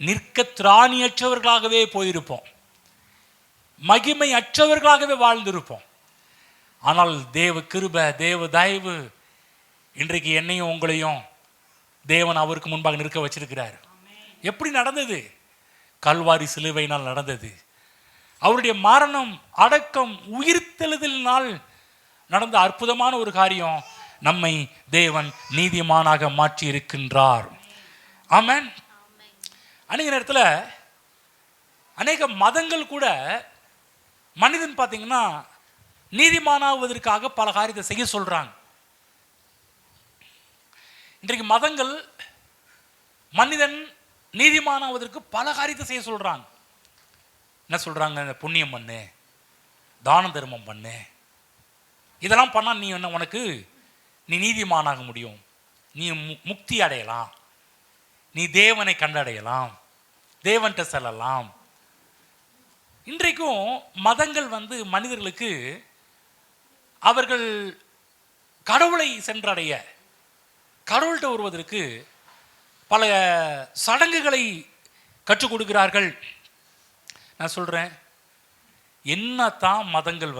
நிற்க திராணியற்றவர்களாகவே போயிருப்போம், மகிமை அற்றவர்களாகவே வாழ்ந்திருப்போம். ஆனால் தேவ கிருபை, தேவ தயவு இன்றைக்கு என்னையும் உங்களையும் தேவன் அவருக்கு முன்பாக நிற்க வச்சிருக்கிறார். எப்படி நடந்தது? கல்வாரி சிலுவையினால் நடந்தது. அவருடைய மரணம், அடக்கம், உயிர்த்தெழுதலினால் நடந்த அற்புதமான ஒரு காரியம். நம்மை தேவன் நீதிமானாக மாற்றி இருக்கின்றார். ஆமென். அநேக நேரத்தில் அநேக மதங்கள் கூட மனிதன் பார்த்தீங்கன்னா நீதிமானாவதற்காக பல காரியத்தை செய்ய சொல்றாங்க. இன்றைக்கு மதங்கள் மனிதன் நீதிமானாவதற்கு பல காரியத்தை செய்ய சொல்றாங்க. என்ன சொல்றாங்க? புண்ணியம் பண்ணு, தான தர்மம் பண்ணு, இதெல்லாம் பண்ணா நீ என்ன, உனக்கு நீ நீதிமானாக முடியும், நீ முக்தி அடையலாம், நீ தேவனை கண்டடையலாம், தேவன்கிட்ட செல்லலாம். இன்றைக்கும் மதங்கள் மனிதர்களுக்கு அவர்கள் கடவுளை சென்றடைய, கடவுள்கிட்ட வருவதற்கு பல சடங்குகளை கற்றுக் கொடுக்கிறார்கள். நான் சொல்றேன், என்னத்தான் மதங்கள்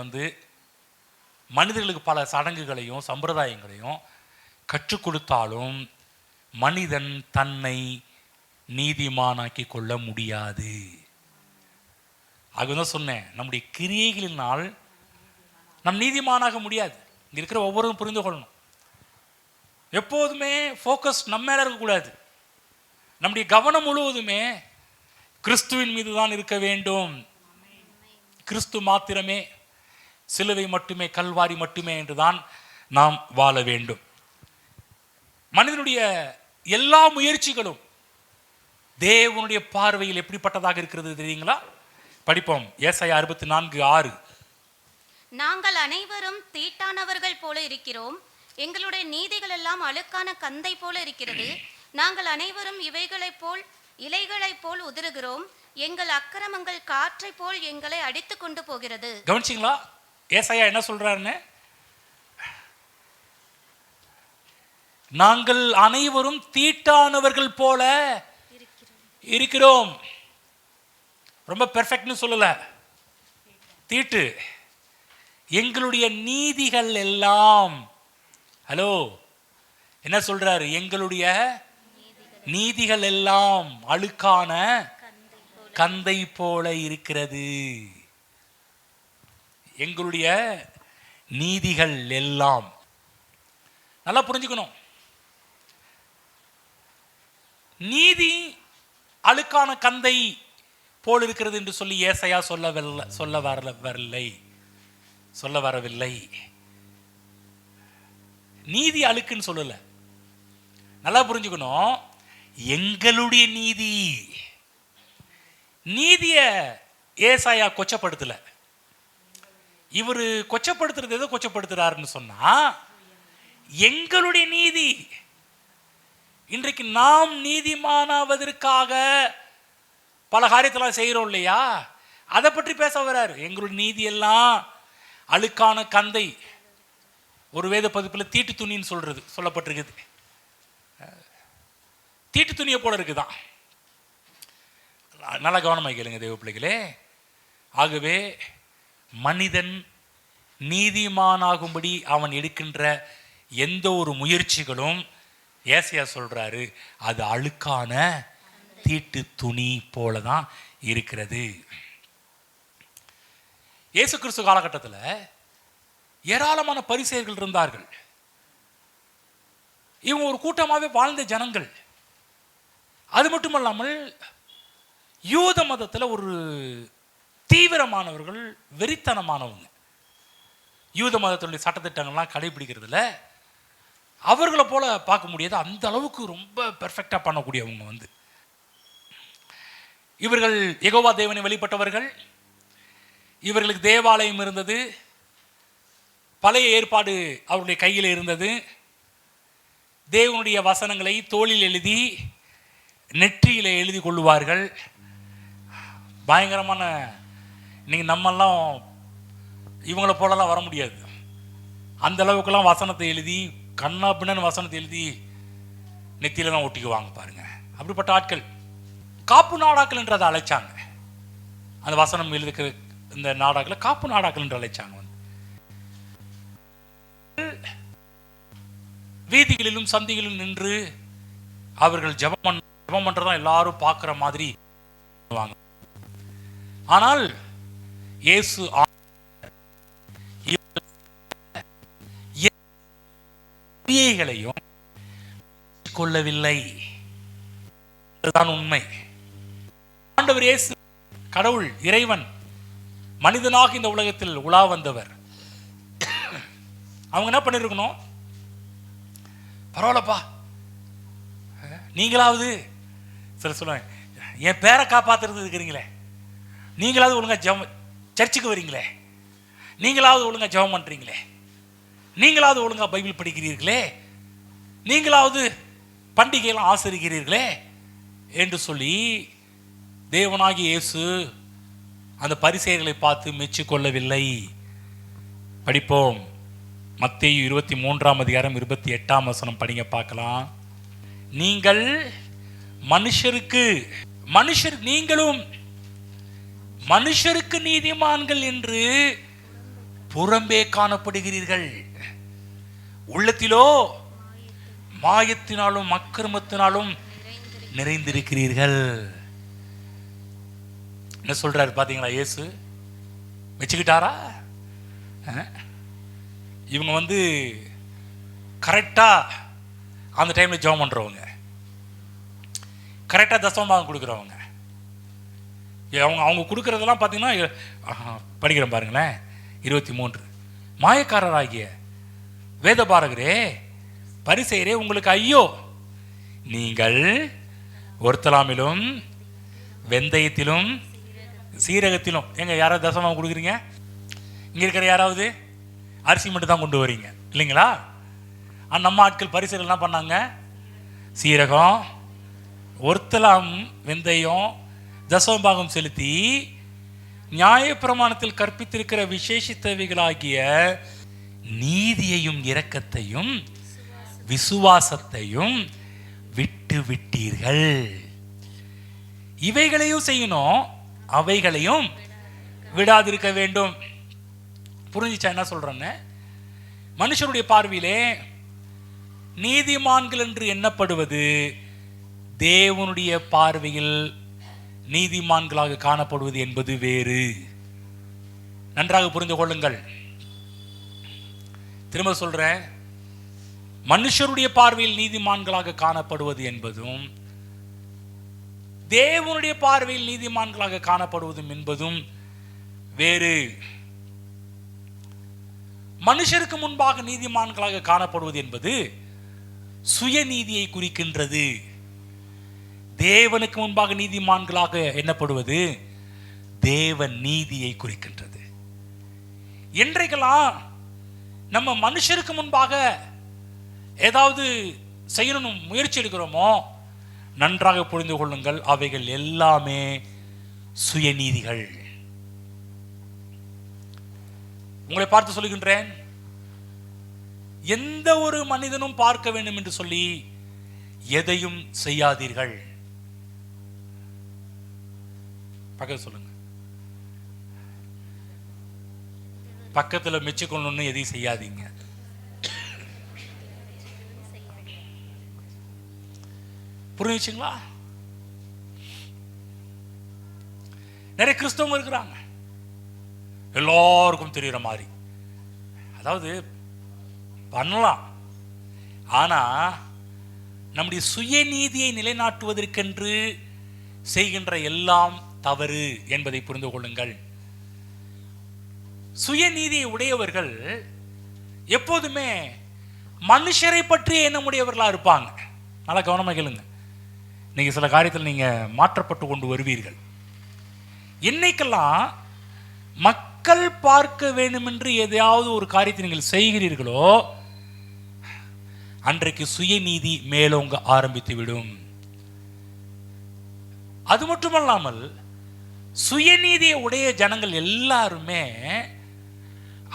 மனிதர்களுக்கு பல சடங்குகளையும் சம்பிரதாயங்களையும் கற்றுக் கொடுத்தாலும் மனிதன் தன்னை நீதிமானாக்கி கொள்ள முடியாது. அதுதான் சொன்னேன், நம்முடைய கிரியைகளினால் நம் நீதிமானாக முடியாது. இங்கே இருக்கிற ஒவ்வொருவரும் புரிந்து கொள்ளணும். எப்போதுமே ஃபோக்கஸ் நம்ம மேலே இருக்கக்கூடாது. நம்முடைய கவனம் முழுவதுமே கிறிஸ்துவின் மீது தான் இருக்க வேண்டும். கிறிஸ்து மாத்திரமே, சிலுவை மட்டுமே, கல்வாரி மட்டுமே என்றுதான் நாம் வாழ வேண்டும். மனிதனுடைய எல்லா முயற்சிகளும் தேவனுடைய பார்வையில் எப்படிப்பட்டதாக இருக்கிறது தெரியுங்களா? படிப்போம். ஏசாயா 64:6. நாங்கள் அனைவரும் தீட்டானவர்கள் போல இருக்கிறோம், எங்களுடைய நீதிகள் எல்லாம் அழுக்கான கந்தை போல இருக்கிறது. நாங்கள் அனைவரும் இலைகளைப் போல் உதிருகிறோம், எங்கள் அக்கிரமங்கள் காற்றை போல் எங்களை அடித்து கொண்டு போகிறது. கவனிச்சிங்களா ஏசாயா என்ன சொல்றாருன்னு? நாங்கள் அனைவரும் தீட்டானவர்கள் போல இருக்கிறோம். ரொம்ப பெர்ஃபெக்ட்னு சொல்லல, தீட்டு. எங்களுடைய நீதிகள் எல்லாம், ஹலோ என்ன சொல்றாரு? எங்களுடைய நீதிகள் எல்லாம் அழுக்கான கந்தை போல இருக்கிறது. எங்களுடைய நீதிகள் எல்லாம், நல்லா புரிஞ்சுக்கணும், நீதி அழுக்கான கந்தை போல் இருக்கிறது என்று சொல்லி ஏசாயா சொல்ல வரவில்லை. நீதி அழுக்குன்னு சொல்லல. நல்லா புரிஞ்சுக்கணும், எங்களுடைய நீதிய ஏசாயா கொச்சப்படுத்தல. இவரு கொச்சப்படுத்துறது எதோ கொச்சப்படுத்துறாருன்னு சொன்னா, எங்களுடைய நீதி, இன்றைக்கு நாம் நீதிமானாவதற்காக பல காரியத்தெல்லாம் செய்கிறோம் இல்லையா, அதை பற்றி பேச வர்றாரு. எங்களுடைய நீதி எல்லாம் அழுக்கான கந்தை. ஒரு வேத பதிப்பில் தீட்டு துணின்னு சொல்லப்பட்டிருக்குது. தீட்டு துணியை போல இருக்குதான். நல்லா கவனமாக கேளுங்க தேவ பிள்ளைகளே. ஆகவே மனிதன் நீதிமானாகும்படி அவன் எடுக்கின்ற எந்த ஒரு முயற்சிகளும் ஏசாயா சொல்றாரு, அது அழுக்கான தீட்டு துணி போல தான் இருக்கிறது. இயேசு கிறிஸ்து காலகட்டத்தில் ஏராளமான பரிசேயர்கள் இருந்தார்கள். இவங்க ஒரு கூட்டமாகவே வாழ்ந்த ஜனங்கள். அது மட்டுமல்லாமல் யூத மதத்தில் ஒரு தீவிரமானவர்கள், வெறித்தனமானவங்க. யூத மதத்தினுடைய சட்டத்திட்டங்கள்லாம் கடைபிடிக்கிறதுல அவர்களை போல பார்க்க முடியாது. அந்த அளவுக்கு ரொம்ப பெர்ஃபெக்டாக பண்ணக்கூடியவங்க. இவர்கள் யெகோவா தேவனை வெளிப்பட்டவர்கள். இவர்களுக்கு தேவாலயம் இருந்தது, பழைய ஏற்பாடு அவருடைய கையில் இருந்தது. தேவனுடைய வசனங்களை தோளில் எழுதி நெற்றியில் எழுதி கொள்ளுவார்கள். பயங்கரமான, நீங்கள் நம்மெல்லாம் இவங்கள போலலாம் வர முடியாது. அந்த அளவுக்குலாம் வசனத்தை எழுதி, கண்ணா பின்னு வசனத்தை எழுதி நெத்தியில தான் ஒட்டிக்குவாங்க பாருங்க. அப்படிப்பட்ட ஆட்கள் காப்பு நாடாக்கள் என்று அதை அழைச்சாங்க. அந்த வசனம் எழுதுக்கிற இந்த நாடாக்களை காப்பு நாடாக்கள் என்று அழைச்சாங்க. வீதிகளிலும் சந்திகளிலும் நின்று அவர்கள் ஜெபம் பண்றதான் எல்லாரும் பார்க்கிற மாதிரி. ஆனால் இயேசு கிரியைகளையும் கொள்ளவில்லை. அதுதான் உண்மை. ஆண்டவர் இயேசு கடவுள், இறைவன், மனிதனாக இந்த உலகத்தில் உலா வந்தவர். அவங்க என்ன பண்ணிருக்கணும்? பரவாயில்லப்பா, நீங்களாவது சில சொல்லுவாங்க, என் பேரை காப்பாத்துறது இருக்கிறீங்களே, நீங்களாவது ஒழுங்கா சர்ச்சுக்கு வரீங்களே, நீங்களாவது ஒழுங்கா ஜெபம் பண்றீங்களே, நீங்களாவது ஒழுங்கா பைபிள் படிக்கிறீர்களே, நீங்களாவது பண்டிகையெல்லாம் ஆசரிக்கிறீர்களே என்று சொல்லி தேவனாகிய இயேசு அந்த பரிசேயர்களை பார்த்து மெச்சிக்கொள்ளவில்லை. படிப்போம். மத்தேயு 23:28 படிங்க பார்க்கலாம். நீங்கள் நீங்களும் மனுஷருக்கு நீதிமான்கள் என்று புறம்பே காணப்படுகிறீர்கள், உள்ளத்திலோ மாயத்தினாலும் அக்கிரமத்தினாலும் நிறைந்திருக்கிறீர்கள். என்ன சொல்றாரு பாத்தீங்களா? இயேசு வச்சுக்கிட்டாரா? இவங்க கரெக்டா அந்த டைம்ல ஜெபம் பண்றவங்க, கரெக்டா தசமபாகம் கொடுக்குறவங்க, அவங்க கொடுக்கறதெல்லாம் பார்த்தீங்கன்னா படிக்கிறேன் பாருங்களேன். 23 மாயக்காரராகிய வேதபாரகரே பரிசேயரே உங்களுக்கு ஐயோ, நீங்கள் ஒருத்தலாமிலும் வெந்தயத்திலும் சீரகத்திலும். எங்க யாராவது தசமம் கொடுக்குறீங்க? இங்க இருக்கிற யாராவது அரிசி மட்டும் தான் கொண்டு வரீங்க இல்லைங்களா? நம்ம ஆட்கள் பரிசேயர்கள் என்ன பண்ணாங்க? சீரகம், ஒருத்தலாம், வெந்தயம், தசமபாகம் செலுத்தி நியாயப்பிரமாணத்தில் கற்பித்திருக்கிற விசேஷித்தவைகளாகிய நீதியையும் இரக்கத்தையும் விசுவாசத்தையும் விட்டு விட்டீர்கள். இவைகளையும் செய்யணும், அவைகளையும் விடாதிருக்க வேண்டும். புரிஞ்சுச்சா என்ன சொல்றேன்னு? மனுஷருடைய பார்வையிலே நீதிமான்கள் என்று எண்ணப்படுவது தேவனுடைய பார்வையில் நீதிமான்களாக காணப்படுவது என்பது வேறு. நன்றாக புரிந்து கொள்ளுங்கள். திரும்ப சொல்றேன், மனுஷருடைய பார்வையில் நீதிமான்களாக காணப்படுவது என்பதும் தேவனுடைய பார்வையில் நீதிமான்களாக காணப்படுவதும் என்பதும் வேறு. மனுஷருக்கு முன்பாக நீதிமான்களாக காணப்படுவது என்பது சுயநீதியை குறிக்கின்றது. தேவனுக்கு முன்பாக நீதிமான்களாக எண்ணப்படுவது தேவ நீதியை குறிக்கின்றது. என்றைக்கெல்லாம் நம்ம மனுஷருக்கு முன்பாக ஏதாவது செய்யணும் முயற்சி எடுக்கிறோமோ நன்றாக புரிந்து கொள்ளுங்கள், அவைகள் எல்லாமே சுயநீதிகள். உங்களை பார்த்து சொல்லுகின்றேன், எந்த ஒரு மனிதனும் பார்க்க வேண்டும் என்று சொல்லி எதையும் செய்யாதீர்கள். பக்கத்துல சொல்லுங்க, பக்கத்துல மெச்சுக்கொள்ளணும்னு எதையும் செய்யாதீங்க. புரிஞ்சுங்களா? நிறைய கிறிஸ்தவங்க இருக்கிறாங்க, எல்லாருக்கும் தெரியுற மாதிரி. அதாவது பண்ணலாம், ஆனா நம்முடைய சுயநீதியை நிலைநாட்டுவதற்கென்று செய்கின்ற எல்லாம் தவறு என்பதை புரிந்து கொள்ளுங்கள். சுயநீதியை உடையவர்கள் எப்போதுமே மனுஷரை பற்றிய எண்ணமுடையவர்களா இருப்பாங்க. நல்லா கவனமாக கேளுங்க. நீங்க சில காரியத்தில் நீங்க மாற்றப்பட்டு கொண்டு வருவீர்கள். என்னைக்கெல்லாம் மக்கள் பார்க்க வேண்டும் என்று எதையாவது ஒரு காரியத்தை நீங்கள் செய்கிறீர்களோ அன்றைக்கு சுயநீதி மேலோங்க ஆரம்பித்து விடும். அது மட்டுமல்லாமல் சுயநீதியை உடைய ஜனங்கள் எல்லாருமே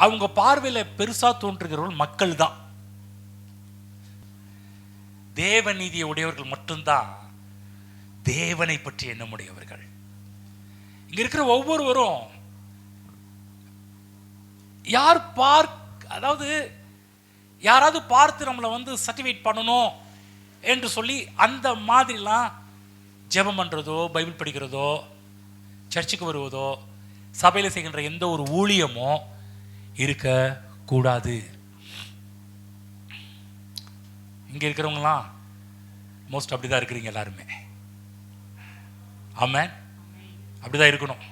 அவங்க பார்வையில் பெருசா தோன்றுகிறவர்கள் மக்கள் தான். தேவ நீதியை உடையவர்கள் மட்டும்தான் தேவனை பற்றி எண்ணமுடையவர்கள். இங்க இருக்கிற ஒவ்வொருவரும் அதாவது யாராவது பார்த்து நம்மளை சர்டிஃபிகேட் பண்ணணும் என்று சொல்லி அந்த மாதிரிலாம் ஜெபம் பண்றதோ, பைபிள் படிக்கிறதோ, சர்ச்சுக்கு வருவதோ, சபையில் செய்கின்ற எந்த ஒரு ஊழியமோ இருக்க கூடாது. இங்க இருக்கிறவங்களாம் மோஸ்ட் அப்படிதான் இருக்கிறீங்க எல்லாருமே. ஆமென். அப்படிதான் இருக்கணும்.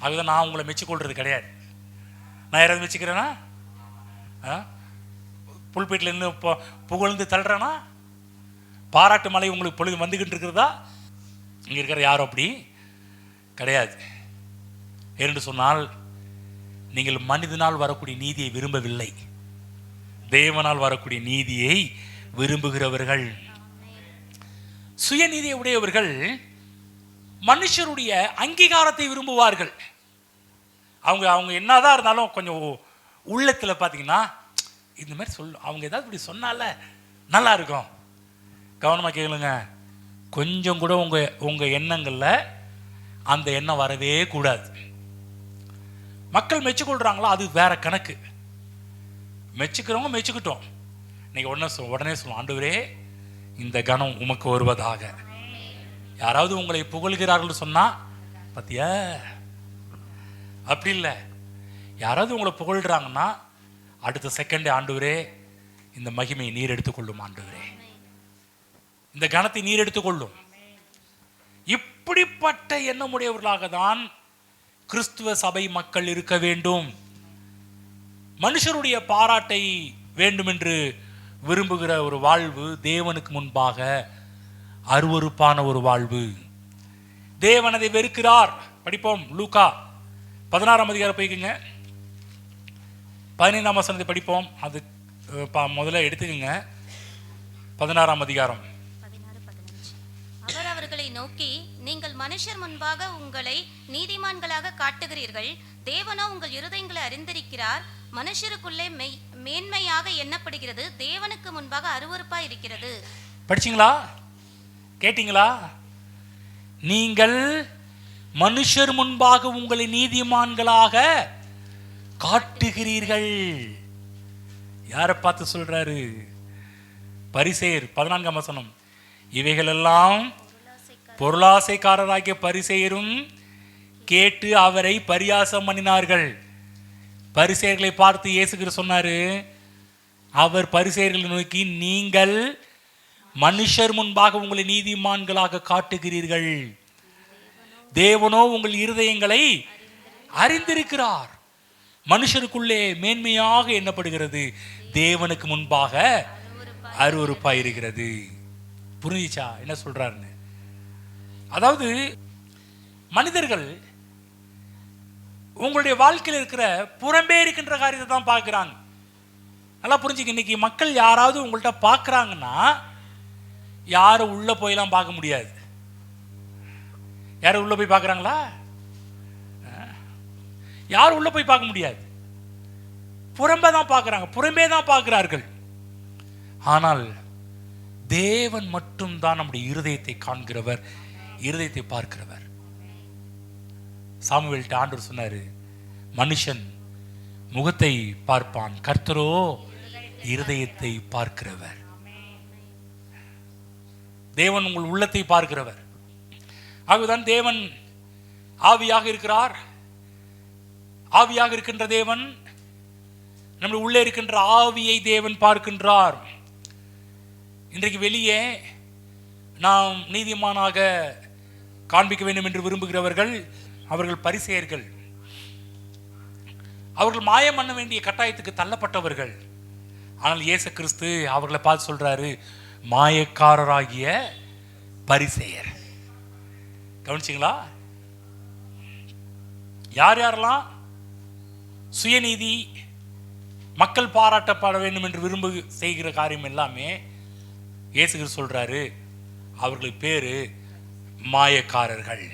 அதுதான் நான் உங்களை மெச்சிக்கொள்றது கிடையாது. நான் யாராவது மெச்சிக்கிறேன்னா, புல்பீட்டில் இருந்து புகழ்ந்து தள்ளுறேன்னா, பாராட்டு மலை உங்களுக்கு பொழுது வந்துகிட்டு இருக்கிறதா? இங்க இருக்கிற யாரும் அப்படி கிடையாது. என்று சொன்னால் நீங்கள் மனிதனால் வரக்கூடிய நீதியை விரும்பவில்லை, தேவனால் வரக்கூடிய நீதியை விரும்புகிறவர்கள். சுயநீதியை உடையவர்கள் மனுஷருடைய அங்கீகாரத்தை விரும்புவார்கள். அவங்க என்னதான் இருந்தாலும் கொஞ்சம் உள்ளத்துல பார்த்தீங்கன்னா இந்த மாதிரி அவங்க ஏதாவது இப்படி சொன்னால நல்லா இருக்கும். கவனமாக கேளுங்க, கொஞ்சம் கூட உங்க எண்ணங்கள்ல அந்த எண்ணம் வரவே கூடாது. மக்கள் மெச்சுக்கொள்றாங்களோ அது வேற கணக்கு. மெச்சுக்கிறவங்க மெச்சுக்கிட்டோம். நீங்க உடனே சொல்லலாம், ஆண்டவரே இந்த கனம் உமக்கு வருவதாக. யாராவது உங்களை புகழ்கிறார்கள் சொன்னா பத்தியா, அப்படி இல்லை. யாராவது உங்களை புகழ்றாங்கன்னா அடுத்த செகண்டே, ஆண்டவரே இந்த மகிமையை நீர் எடுத்துக்கொள்ளும், ஆண்டவரே இந்த கனத்தை நீர் எடுத்துக்கொள்ளும். இப்படிப்பட்ட எண்ணமுடையவர்களாக தான் கிறிஸ்துவ சபை மக்கள் இருக்க வேண்டும். மனுஷருடைய பாராட்டை வேண்டும் என்று விரும்புகிற ஒரு வாழ்வு தேவனுக்கு முன்பாக அருவருப்பான ஒரு வாழ்வு. தேவன் அதை வெறுக்கிறார். படிப்போம், லூக்கா 16ஆம் அதிகாரம் போய்க்குங்க, 15ஆம் வசனத்தை படிப்போம். அது முதல்ல எடுத்துக்கங்க. 16ஆம் அதிகாரம். அவர் அவர்களை நோக்கி, நீங்கள் மனுஷர் முன்பாக உங்களை நீதிமான்களாக காட்டுகிறீர்கள், தேவனோ உங்கள் இருதயங்களை அறிந்திருக்கிறார். மனுஷருக்குள்ளே மேன்மையாக எண்ணப்படுகிறது, தேவனுக்கு முன்பாக அருவருப்பாய் இருக்கிறது. படிச்சீங்களா? கேட்டீங்களா? நீங்கள் மனுஷர் முன்பாக உங்களை நீதிமான்களாக காட்டுகிறீர்கள். யாரை பார்த்து சொல்றாரு? பரிசேயர். 14ஆம் வசனம். இவைகளெல்லாம் பொருளாசைக்காரராகிய பரிசேயரும் கேட்டு அவரை பரியாசம் பண்ணினார்கள். பரிசேயர்களை பார்த்து இயேசு கிறிஸ்து சொன்னாரு, அவர் பரிசேயர்களை நோக்கி, நீங்கள் மனுஷர் முன்பாக உங்களை நீதிமான்களாக காட்டுகிறீர்கள், தேவனோ உங்கள் இருதயங்களை அறிந்திருக்கிறார். மனுஷருக்குள்ளே மேன்மையாக எண்ணப்படுகிறது, தேவனுக்கு முன்பாக அருவருப்பாய் இருக்கிறது. புரிஞ்சிச்சா என்ன சொல்றாருன்னு? அதாவது மனிதர்கள் உங்களுடைய வாழ்க்கையில் இருக்கிற புறம்பே இருக்கின்ற காரியத்தை தான் பார்க்குறாங்க. நல்லா புரிஞ்சுக்க. இன்னைக்கு மக்கள் யாராவது உங்கள்கிட்ட பார்க்குறாங்கன்னா யாரும் உள்ள போயெல்லாம் பார்க்க முடியாது. யாரும் உள்ள போய் பார்க்குறாங்களா? யாரும் உள்ள போய் பார்க்க முடியாது. புறம்பே தான் பார்க்குறாங்க, புறம்பே தான் பார்க்கிறார்கள். ஆனால் தேவன் மட்டும் தான் நம்முடைய இருதயத்தை காண்கிறவர், இருதயத்தை பார்க்கிறவர். சாமுவேல்ட்ட ஆண்டவர் சொன்னாரு, மனுஷன் முகத்தை பார்ப்பான், கர்த்தரோ இருதயத்தை பார்க்கிறவர். தேவன் உங்கள் உள்ளத்தை பார்க்கிறவர். ஆகவேதான் தேவன் ஆவியாக இருக்கிறார். ஆவியாக இருக்கின்ற தேவன் நம்முடைய உள்ளே இருக்கின்ற ஆவியை தேவன் பார்க்கின்றார். இன்றைக்கு வெளியே நாம் நீதிமானாக காண்பிக்க வேண்டும் என்று விரும்புகிறவர்கள் அவர்கள் பரிசேயர்கள். அவர்கள் மாயம் பண்ண வேண்டிய கட்டாயத்துக்கு தள்ளப்பட்டவர்கள். ஆனால் இயேசு கிறிஸ்து அவர்களை பார்த்து சொல்றாரு, மாயக்காரராகிய பரிசேயர். கவனிச்சிங்களா? யார் யாரெல்லாம் சுயநீதி, மக்கள் பாராட்டப்பட வேண்டும் என்று விரும்பு செய்கிற காரியம் எல்லாமே இயேசு கிறிஸ்து சொல்றாரு, அவர்களுக்கு பேரு மாயக்காரர்கள்.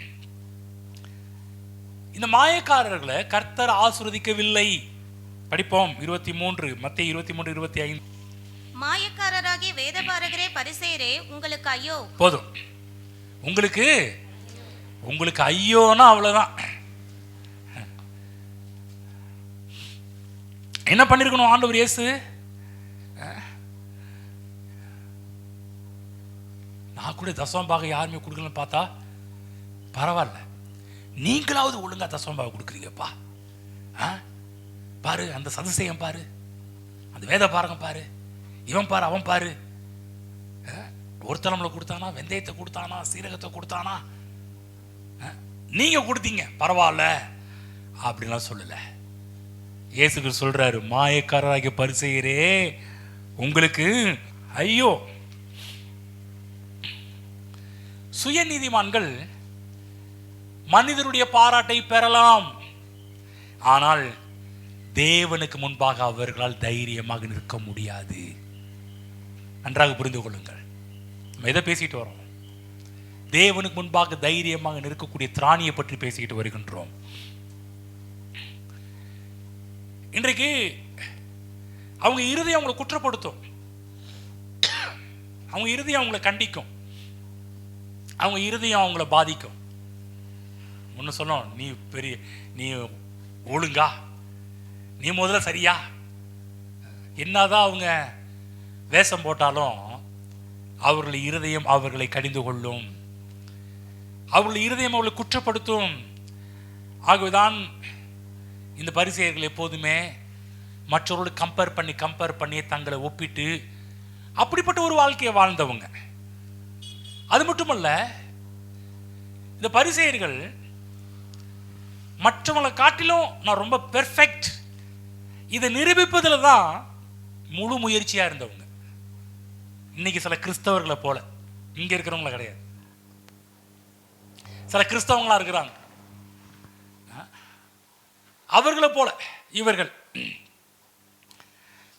இந்த மாயக்காரர்களை கர்த்தர் ஆசீர்வதிக்கவில்லை. படிப்போம் 23, மத்தேயு 23:25. மாயக்காரராகிய வேதபாரகரே பரிசேயரே உங்களுக்கு ஐயோ. போதும். உங்களுக்கு ஐயோன்னா அவ்வளவுதான். என்ன பண்ணிருக்கணும் ஆண்டவர் இயேசு? நான் கூட தசமபாகம் யாருமே கொடுக்கலன்னு பார்த்தா பரவாயில்ல, நீங்களாவது ஒழுங்கா தசமபாகம் கொடுக்குறீங்கப்பா. பாரு அந்த சதுசேயம் பாரு, அந்த வேத பாரகம் பாரு, இவன் பாரு அவன் பாரு, ஒரு தலைமுறை கொடுத்தானா, வெந்தயத்தை கொடுத்தானா, சீரகத்தை கொடுத்தானா, நீங்க கொடுத்தீங்க பரவாயில்ல அப்படின்லாம் சொல்லல. இயேசுக்கு சொல்றாரு, மாயக்காரராகிய பரிசேயரே உங்களுக்கு ஐயோ. சுயநீதிமான்கள் மனிதருடைய பாராட்டை பெறலாம், ஆனால் தேவனுக்கு முன்பாக அவர்களால் தைரியமாக நிற்க முடியாது. நன்றாக புரிந்து கொள்ளுங்கள். நம்ம எதை பேசிட்டு வரோம்? தேவனுக்கு முன்பாக தைரியமாக நிற்கக்கூடிய திராணியை பற்றி பேசிக்கிட்டு வருகின்றோம். இன்றைக்கு அவங்க இருதயம் அவங்களை குற்றப்படுத்தும், அவங்க இருதயம் அவங்களை கண்டிக்கும், அவங்க இருதயம் அவங்கள பாதிக்கும். ஒன்று சொன்னோம், நீ ஒழுங்கா, நீ முதல்ல சரியா. என்னதான் அவங்க வேஷம் போட்டாலும் அவர்களுடைய இருதயம் அவர்களை கடிந்து கொள்ளும், அவர்களுடைய இருதயம் அவர்களை குற்றப்படுத்தும். ஆகவேதான் இந்த பரிசேயர்கள் எப்போதுமே மற்றவர்களோடு கம்பேர் பண்ணி தங்களை ஒப்பிட்டு அப்படிப்பட்ட ஒரு வாழ்க்கையை வாழ்ந்தவங்க. அது மட்டுமல்ல, இந்த பரிசேயர்கள் மற்றவங்களை காட்டிலும் நான் ரொம்ப பெர்ஃபெக்ட் இதை நிரூபிப்பதில் தான் முழு முயற்சியாக இருந்தவங்க. இன்னைக்கு சில கிறிஸ்தவர்களை போல இங்கே இருக்கிறவங்கள கிடையாது, சில கிறிஸ்தவங்களா இருக்கிறாங்க. அவர்களை போல இவர்கள்.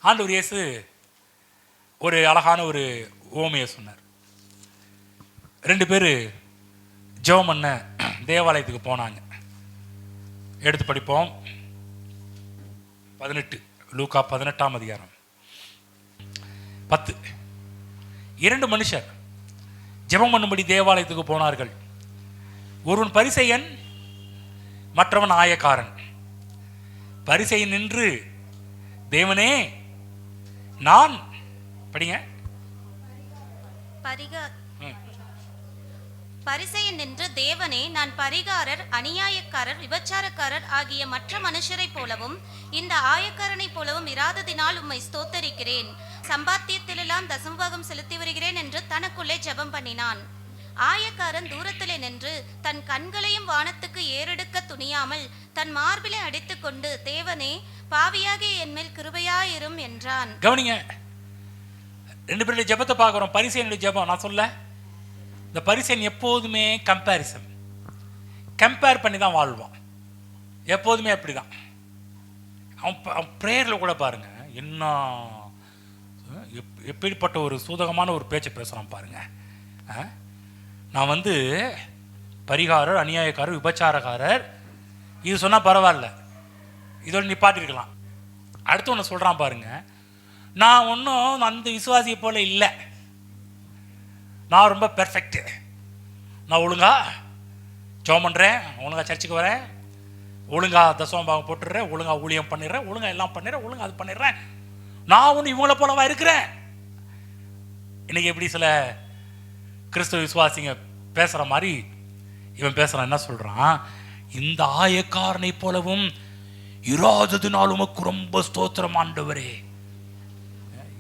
ஆண்டவர் இயேசு ஒரு அழகான ஒரு ஓமையை சொன்னார். 2 பேர் ஜெபம் பண்ண தேவாலயத்துக்கு போனாங்க. எடுத்து படிப்போம். 18 லூக்கா 18ஆம் அதிகாரம் 10. 2 மனுஷர் ஜெபம் பண்ணும்படி தேவாலயத்துக்கு போனார்கள். ஒருவன் பரிசேயன், மற்றவன் ஆயக்காரன். பரிசேயன் நின்று, தேவனே நான் படிங்க. பரிசேயன் நின்று, தேவனே நான் பரிகாரர், அநியாயக்காரர், விபச்சாரக்காரர் ஆகிய மற்ற மனுஷரை போலவும் இந்த ஆயக்காரனை போலவும் இராததினால் உம்மை ஸ்தோத்தரிக்கிறேன், சம்பாத்தியத்திலெல்லாம் தசமபாகம் செலுத்தி வருகிறேன் என்று தனக்குள்ளே ஜெபம் பண்ணினான். ஆயக்காரன் தூரத்திலே நின்று தன் கண்களையும் வானத்துக்கு ஏறெடுக்க துணியாமல் தன் மார்பிலை அடித்துக் கொண்டு, தேவனே பாவியாகிய என் மேல் கிருபையாயிரும் என்றான். கவனிங்க, 2 பேருடைய ஜெபத்தை பார்க்கிறோம். பரிசேயனுடைய ஜெபம் நான் சொல்ல, இந்த பரிசேயன் எப்போதுமே கம்பேர் பண்ணி தான் வாழ்வான். எப்போதுமே அப்படிதான். அவன் ப்ரேயரில் கூட பாருங்க, என்ன எப்படிப்பட்ட ஒரு சூதகமான ஒரு பேச்சை பேசுகிறான் பாருங்க. நான் பரிகாரர், அநியாயக்காரர், விபச்சாரக்காரர் இது சொன்னால் பரவாயில்ல, இதோட நிப்பாட்டிருக்கலாம். அடுத்து ஒன்று சொல்கிறான் பாருங்க, நான் ஒன்றும் அந்த விசுவாசியை போல இல்லை, நான் ரொம்ப பெர்ஃபெக்ட்டு, நான் ஒழுங்கா ஜெபம் பண்ணுறேன், ஒழுங்கா சர்ச்சுக்கு வரேன், ஒழுங்கா தசமபாகம் போட்டுடுறேன், ஒழுங்கா ஊழியம் பண்ணிடுறேன், ஒழுங்கா எல்லாம் பண்ணிடுறேன், ஒழுங்கா அது பண்ணிடுறேன், நான் ஒன்று இவங்கள போலவா இருக்கிறேன். இன்னைக்கு எப்படி சில கிறிஸ்தவ விசுவாசிங்க பேசுகிற மாதிரி இவன் பேசுகிறான். என்ன சொல்கிறான்? இந்த ஆயக்காரனை போலவும் இராததுனால் உமக்கு ரொம்ப ஸ்தோத்திரம் ஆண்டவரே.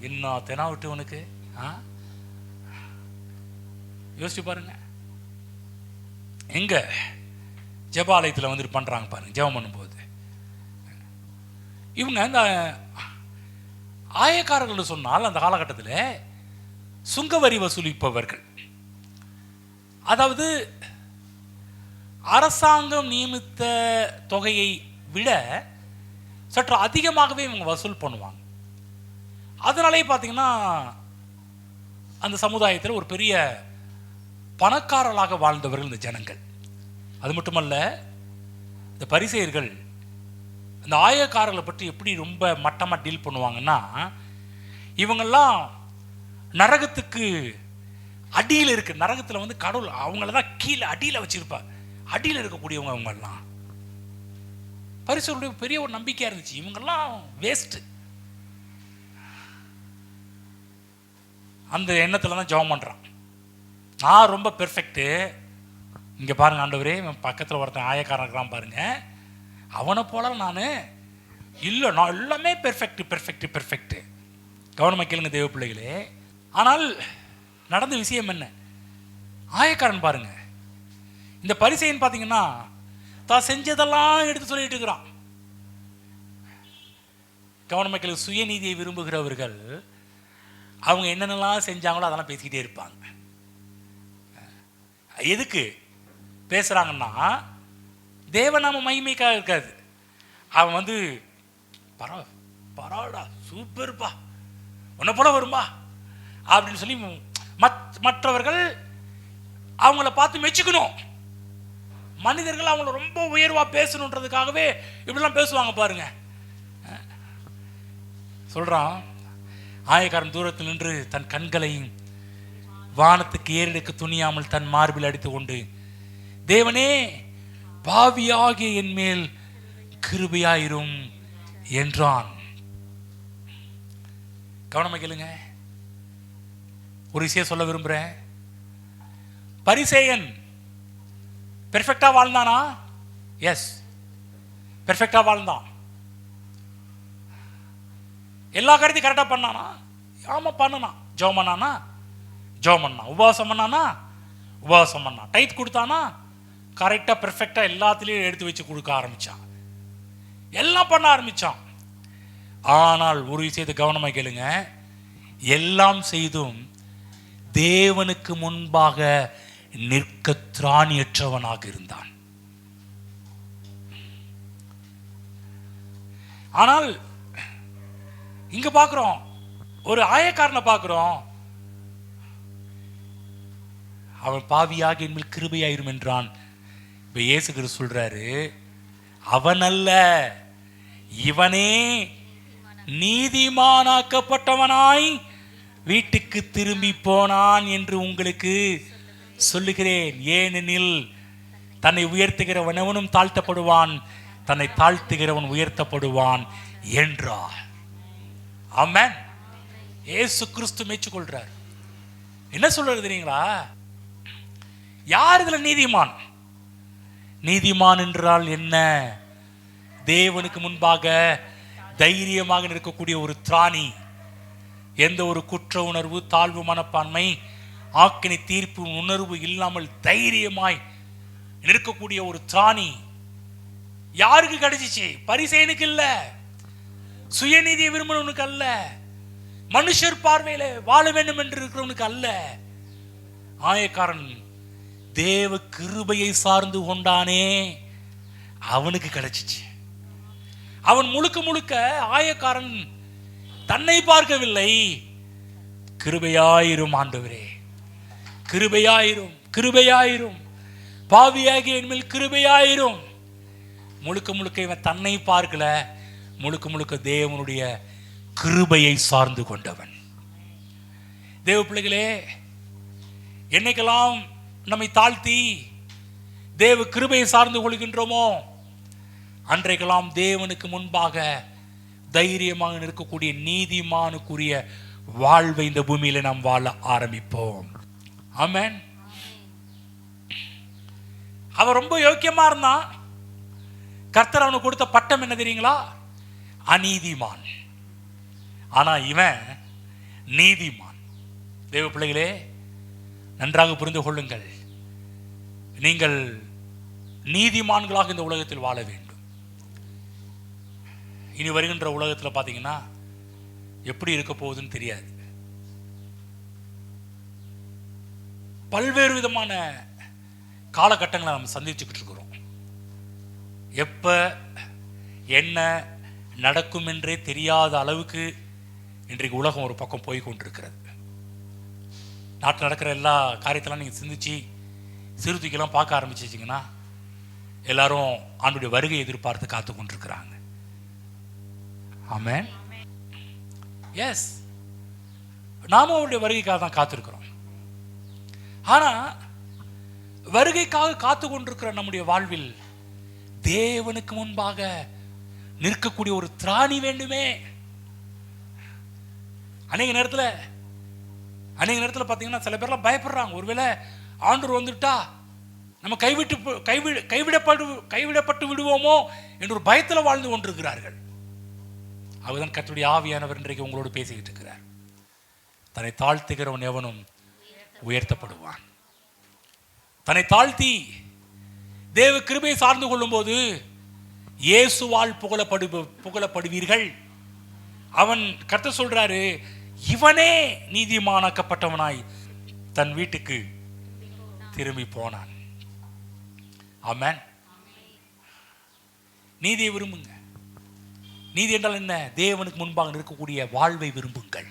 என்ன தெனாவிட்டு உனக்கு? யோசிச்சு பாருங்க. எங்க ஜெபாலயத்தில் பண்றாங்க பாருங்க, ஜெபம் பண்ணும்போது இவங்க இந்த ஆயக்காரர்கள் சொன்னால் அந்த காலகட்டத்தில் சுங்கவரி வசூலிப்பவர்கள், அதாவது அரசாங்கம் நியமித்த தொகையை விட சற்று அதிகமாகவே இவங்க வசூல் பண்ணுவாங்க. அதனாலே பார்த்தீங்கன்னா அந்த சமுதாயத்தில் ஒரு பெரிய பணக்காரர்களாக வாழ்ந்தவர்கள் இந்த ஜனங்கள். அது மட்டுமல்ல, இந்த பரிசேயர்கள் இந்த ஆயக்காரர்களை பற்றி எப்படி ரொம்ப மட்டமாக டீல் பண்ணுவாங்கன்னா, இவங்கெல்லாம் நரகத்துக்கு அடியில் இருக்கு, நரகத்தில் கடவுள் அவங்கள தான் கீழே அடியில் வச்சிருப்பார், அடியில் இருக்கக்கூடியவங்க அவங்கெல்லாம். பரிசேயர்களுடைய பெரிய ஒரு நம்பிக்கையாக இருந்துச்சு, இவங்கெல்லாம் வேஸ்ட்டு. அந்த எண்ணத்தில் தான் ஜெபம் பண்ணுறான். நான் ரொம்ப பெர்ஃபெக்ட்டு, இங்கே பாருங்க ஆண்டவரே, பக்கத்தில் ஒருத்தன் ஆயக்காரன் இருக்கிறான் பாருங்க, அவனை போல நான் இல்லை, நான் எல்லாமே பெர்ஃபெக்ட்டு. கவனமாக கேளுங்க தேவ பிள்ளைகளே. ஆனால் நடந்த விஷயம் என்ன? ஆயக்காரன் பாருங்க, இந்த பரிசேயன் பார்த்தீங்கன்னா தான் செஞ்சதெல்லாம் எடுத்து சொல்லிட்டு இருக்கிறான். கவனமாக கேளுங்க, சுயநீதியை விரும்புகிறவர்கள் அவங்க என்னென்னலாம் செஞ்சாங்களோ அதெல்லாம் பேசிக்கிட்டே இருப்பாங்க. எதுக்கு பேசுகிறாங்கன்னா, தேவநாம மகிமைக்காக இருக்காது. அவன் பரவாயில்லடா, சூப்பர்ப்பா, உன்னை போல வரும்பா அப்படின்னு சொல்லி மற்றவர்கள் அவங்கள பார்த்து மெச்சுக்கணும். மனிதர்கள் அவங்கள ரொம்ப உயர்வாக பேசணுன்றதுக்காகவே இப்படிலாம் பேசுவாங்க பாருங்க. சொல்கிறான், ஆயக்காரன் தூரத்தில் நின்று தன் கண்களையும் வானத்துக்கு ஏறெடுக்க துணியாமல் தன் மார்பில் அடித்து கொண்டு, தேவனே பாவியாகிய என் மேல் கிருபையாயிரும் என்றான். கவனமாக கேளுங்க, ஒரு விஷயம் சொல்ல விரும்புகிறேன். பரிசேயன் பெர்ஃபெக்டாக வாழ்ந்தானா? எஸ், பெர்ஃபெக்டாக வாழ்ந்தான். எல்லா காரியத்தையும் கரெக்டாக பண்ணானா? ஆமாம் பண்ணனான். ஜெபம் பண்ணானா? ஜெபம் பண்ணான். உபவாசம் பண்ணானா? உபவாசம் பண்ணான். டைத் கொடுத்தானா? கரெக்டாக பெர்ஃபெக்டாக எல்லாத்துலேயும் எடுத்து வச்சு கொடுக்க ஆரம்பித்தான். எல்லாம் பண்ண ஆரம்பித்தான். ஆனால் ஒரு விஷயத்தை கவனமாக கேளுங்க, எல்லாம் செய்தும் தேவனுக்கு முன்பாக நிற்க திராணியற்றவனாக இருந்தான். ஆனால் இங்க பார்க்கிறோம், ஒரு ஆயக்காரனை பார்க்கிறோம். அவன் பாவியாக என்மேல் கிருபையாயிரும் என்றான். இப்ப இயேசு கிறிஸ்து சொல்றாரு, அவன் அல்ல, இவனே நீதிமானாக்கப்பட்டவனாய் வீட்டுக்கு திரும்பி போனான் என்று உங்களுக்கு சொல்லுகிறேன். ஏனெனில் தன்னை உயர்த்துகிறவன் எவனும் தாழ்த்தப்படுவான், தன்னை தாழ்த்துகிறவன் உயர்த்தப்படுவான் என்றார். ஆமென். இயேசு கிறிஸ்து மெச்சுக்கொள்றார். என்ன சொல்றது தெரியுங்களா? யார் இதுல நீதிமான்? நீதிமான் என்றால் என்ன? தேவனுக்கு முன்பாக தைரியமாக நிற்கக்கூடிய ஒரு திராணி, எந்த ஒரு குற்ற உணர்வு, தாழ்வு மனப்பான்மை, ஆக்கினை தீர்ப்பு உணர்வு இல்லாமல் தைரியமாய் நிற்கக்கூடிய ஒரு திராணி யாருக்கு கிடைச்சிச்சு? பரிசேயனுக்கு இல்ல, சுயநீதியை விரும்பினவனுக்கு அல்ல, மனுஷர் பார்வையில வாழ வேண்டும் என்று இருக்கிறவனுக்கு அல்ல. ஆயக்காரன் தேவ கிருபையை சார்ந்து கொண்டானே, அவனுக்கு கிடைச்சிச்சு. அவன் முழுக்க முழுக்க ஆயக்காரன் தன்னை பார்க்கவில்லை. கிருபையாயிரும் ஆண்டவரே, கிருபையாயிரும், கிருபையாயிரும், பாவியாகி என்மேல் கிருபையாயிரும். முழுக்க முழுக்க இவன் தன்னை பார்க்கல, முழுக்க முழுக்க தேவனுடைய கிருபையை சார்ந்து கொண்டவன். தேவ பிள்ளைகளே, என்னைக்கெல்லாம் நம்மை தாழ்த்தி தேவ கிருபையை சார்ந்து கொள்கின்றோமோ அன்றைக்கெல்லாம் தேவனுக்கு முன்பாக தைரியமாக நிற்கக்கூடிய நீதிமானுக்குரிய வாழ்வை இந்த பூமியில நாம் வாழ ஆரம்பிப்போம். ஆமென். அவன் ரொம்ப யோக்கியமா இருந்தான். கர்த்தர் அவனுக்கு கொடுத்த பட்டம் என்ன தெரியுங்களா? அநீதிமான். ஆனா இவன் நீதிமான். தேவ பிள்ளைகளே, நன்றாக புரிந்து கொள்ளுங்கள். நீங்கள் நீதிமான்களாக இந்த உலகத்தில் வாழ வேண்டும். இனி வருகின்ற உலகத்தில் பார்த்தீங்கன்னா எப்படி இருக்க போகுதுன்னு தெரியாது. பல்வேறு விதமான காலகட்டங்களை நம்ம சந்திச்சுக்கிட்டு இருக்கிறோம். எப்ப என்ன நடக்கும் என்றே தெரியாத அளவுக்கு இன்றைக்கு உலகம் ஒரு பக்கம் போய் கொண்டிருக்கிறது. நாட்டில் நடக்கிற எல்லா காரியத்தெல்லாம் நீங்கள் சிந்திச்சு சிறுத்துக்கெல்லாம் பார்க்க ஆரம்பிச்சிச்சிங்கன்னா எல்லாரும் ஆண்டுடைய வருகை எதிர்பார்த்து காத்து கொண்டிருக்கிறாங்க. ஆமென். எஸ், நாமும் அவருடைய வருகைக்காக தான் காத்திருக்கிறோம். ஆனா வருகைக்காக காத்து கொண்டிருக்கிற நம்முடைய வாழ்வில் தேவனுக்கு முன்பாக நிற்கக்கூடிய ஒரு திராணி வேண்டுமே. அநேக நேரத்தில் பார்த்தீங்கன்னா சில பேர்லாம் பயப்படுறாங்க. ஒருவேளை ஆண்டவர் வந்துட்டா நம்ம கைவிடப்பட்டு விடுவோமோ என்ற ஒரு பயத்தில் வாழ்ந்து கொண்டிருக்கிறார்கள். அவர்தான் கர்த்தருடைய ஆவியானவர் இன்றைக்கு உங்களோடு பேசிக்கிட்டு இருக்கிறார். தன்னை தாழ்த்துகிறவன் எவனும் உயர்த்தப்படுவான். தன்னை தாழ்த்தி தேவ கிருபையை சார்ந்து கொள்ளும் போது இயேசுவால் புகழப்படுவீர்கள். அவன் கர்த்தர் சொல்றாரு, இவனே நீதிமானாக்கப்பட்டவனாய் தன் வீட்டுக்கு திரும்பி போனான். ஆமென். நீதியை விரும்புங்க. நீதி என்றால் என்ன? தேவனுக்கு முன்பாக இருக்கக்கூடிய வாழ்வை விரும்புங்கள்.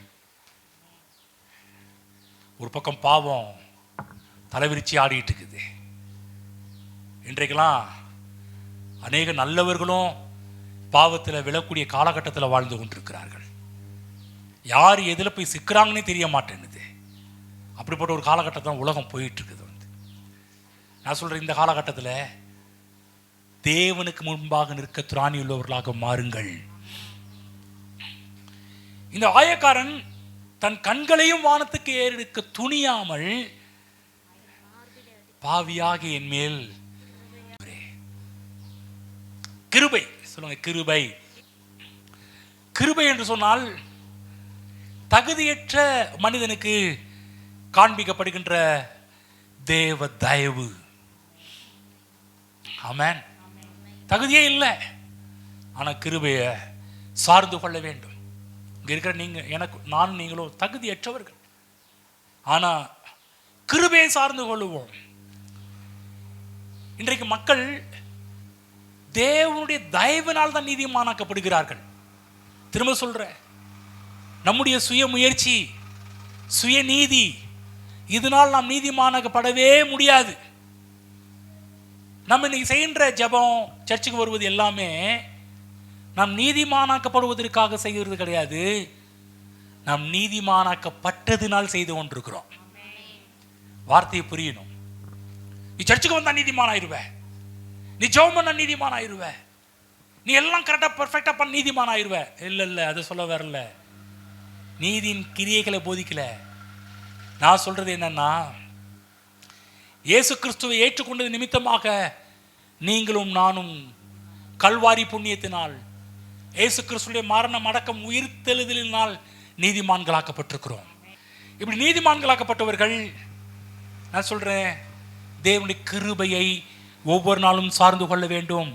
ஒரு பக்கம் பாவம் தலைவிரிச்சி ஆடிட்டு இருக்குது. இன்றைக்கெல்லாம் அநேக நல்லவர்களும் பாவத்தில் விழக்கூடிய காலகட்டத்தில் வாழ்ந்து கொண்டிருக்கிறார்கள். யார் எதில் போய் சிக்கிறாங்கன்னே தெரிய மாட்டேன்னுது. அப்படிப்பட்ட ஒரு காலகட்டத்தில் உலகம் போயிட்டு இருக்குது. நான் சொல்கிறேன், இந்த காலகட்டத்தில் தேவனுக்கு முன்பாக நிற்க திராணி உள்ளவர்களாக மாறுங்கள். இந்த ஆயக்காரன் தன் கண்களையும் வானத்துக்கு ஏறெடுக்க துணியாமல் பாவியாக என் மேல் கிருபை சொல்லுங்க. கிருபை. கிருபை என்று சொன்னால் தகுதியற்ற மனிதனுக்கு காண்பிக்கப்படுகின்ற தேவ தயவு. ஆமென். தகுதியே இல்லை, ஆனா கிருபையை சார்ந்து கொள்ள வேண்டும். இங்க இருக்கிற நீங்க, எனக்கு, நானும் நீங்களும் தகுதியற்றவர்கள், ஆனா கிருபையை சார்ந்து கொள்ளுவோம். இன்றைக்கு மக்கள் தேவனுடைய தயவினால் தான் நீதிமானாக்கப்படுகிறார்கள். திரும்ப சொல்றேன், நம்முடைய சுய முயற்சி, சுய நீதி, இதனால் நாம் நீதிமானாக்கப்படவே முடியாது. நம்ம இன்னைக்கு செய்கின்ற ஜெபம், சர்ச்சுக்கு வருவது எல்லாமே நாம் நீதிமானாக்கப்படுவதற்காக செய்கிறது கிடையாது. நாம் நீதிமானாக்கப்பட்டதினால் செய்து கொண்டிருக்கிறோம். வார்த்தையை புரியணும். நீ சர்ச்சுக்கு வந்தா நீதிமான் ஆயிருவ, நீ ஜெபம் பண்ண நீதிமான் ஆயிருவ, நீ எல்லாம் கரெக்டா பெர்ஃபெக்டா பண்ண நீதிமான் ஆயிருவ. இல்ல அதை சொல்ல வரல. நீதியின் கிரியைகளை போதிக்கல. நான் சொல்றது என்னன்னா, இயேசு கிறிஸ்துவை ஏற்றுக்கொண்டது நிமித்தமாக நீங்களும் நானும் கல்வாரி புண்ணியத்தினால், இயேசு கிறிஸ்துடைய மரணம், அடக்கம், உயிர்த்தெழுதலினால் நீதிமான்களாக்கப்பட்டிருக்கிறோம். இப்படி நீதிமான்களாக்கப்பட்டவர்கள், நான் சொல்றேன், தேவனுடைய கிருபையை ஒவ்வொரு நாளும் சார்ந்து கொள்ள வேண்டும்.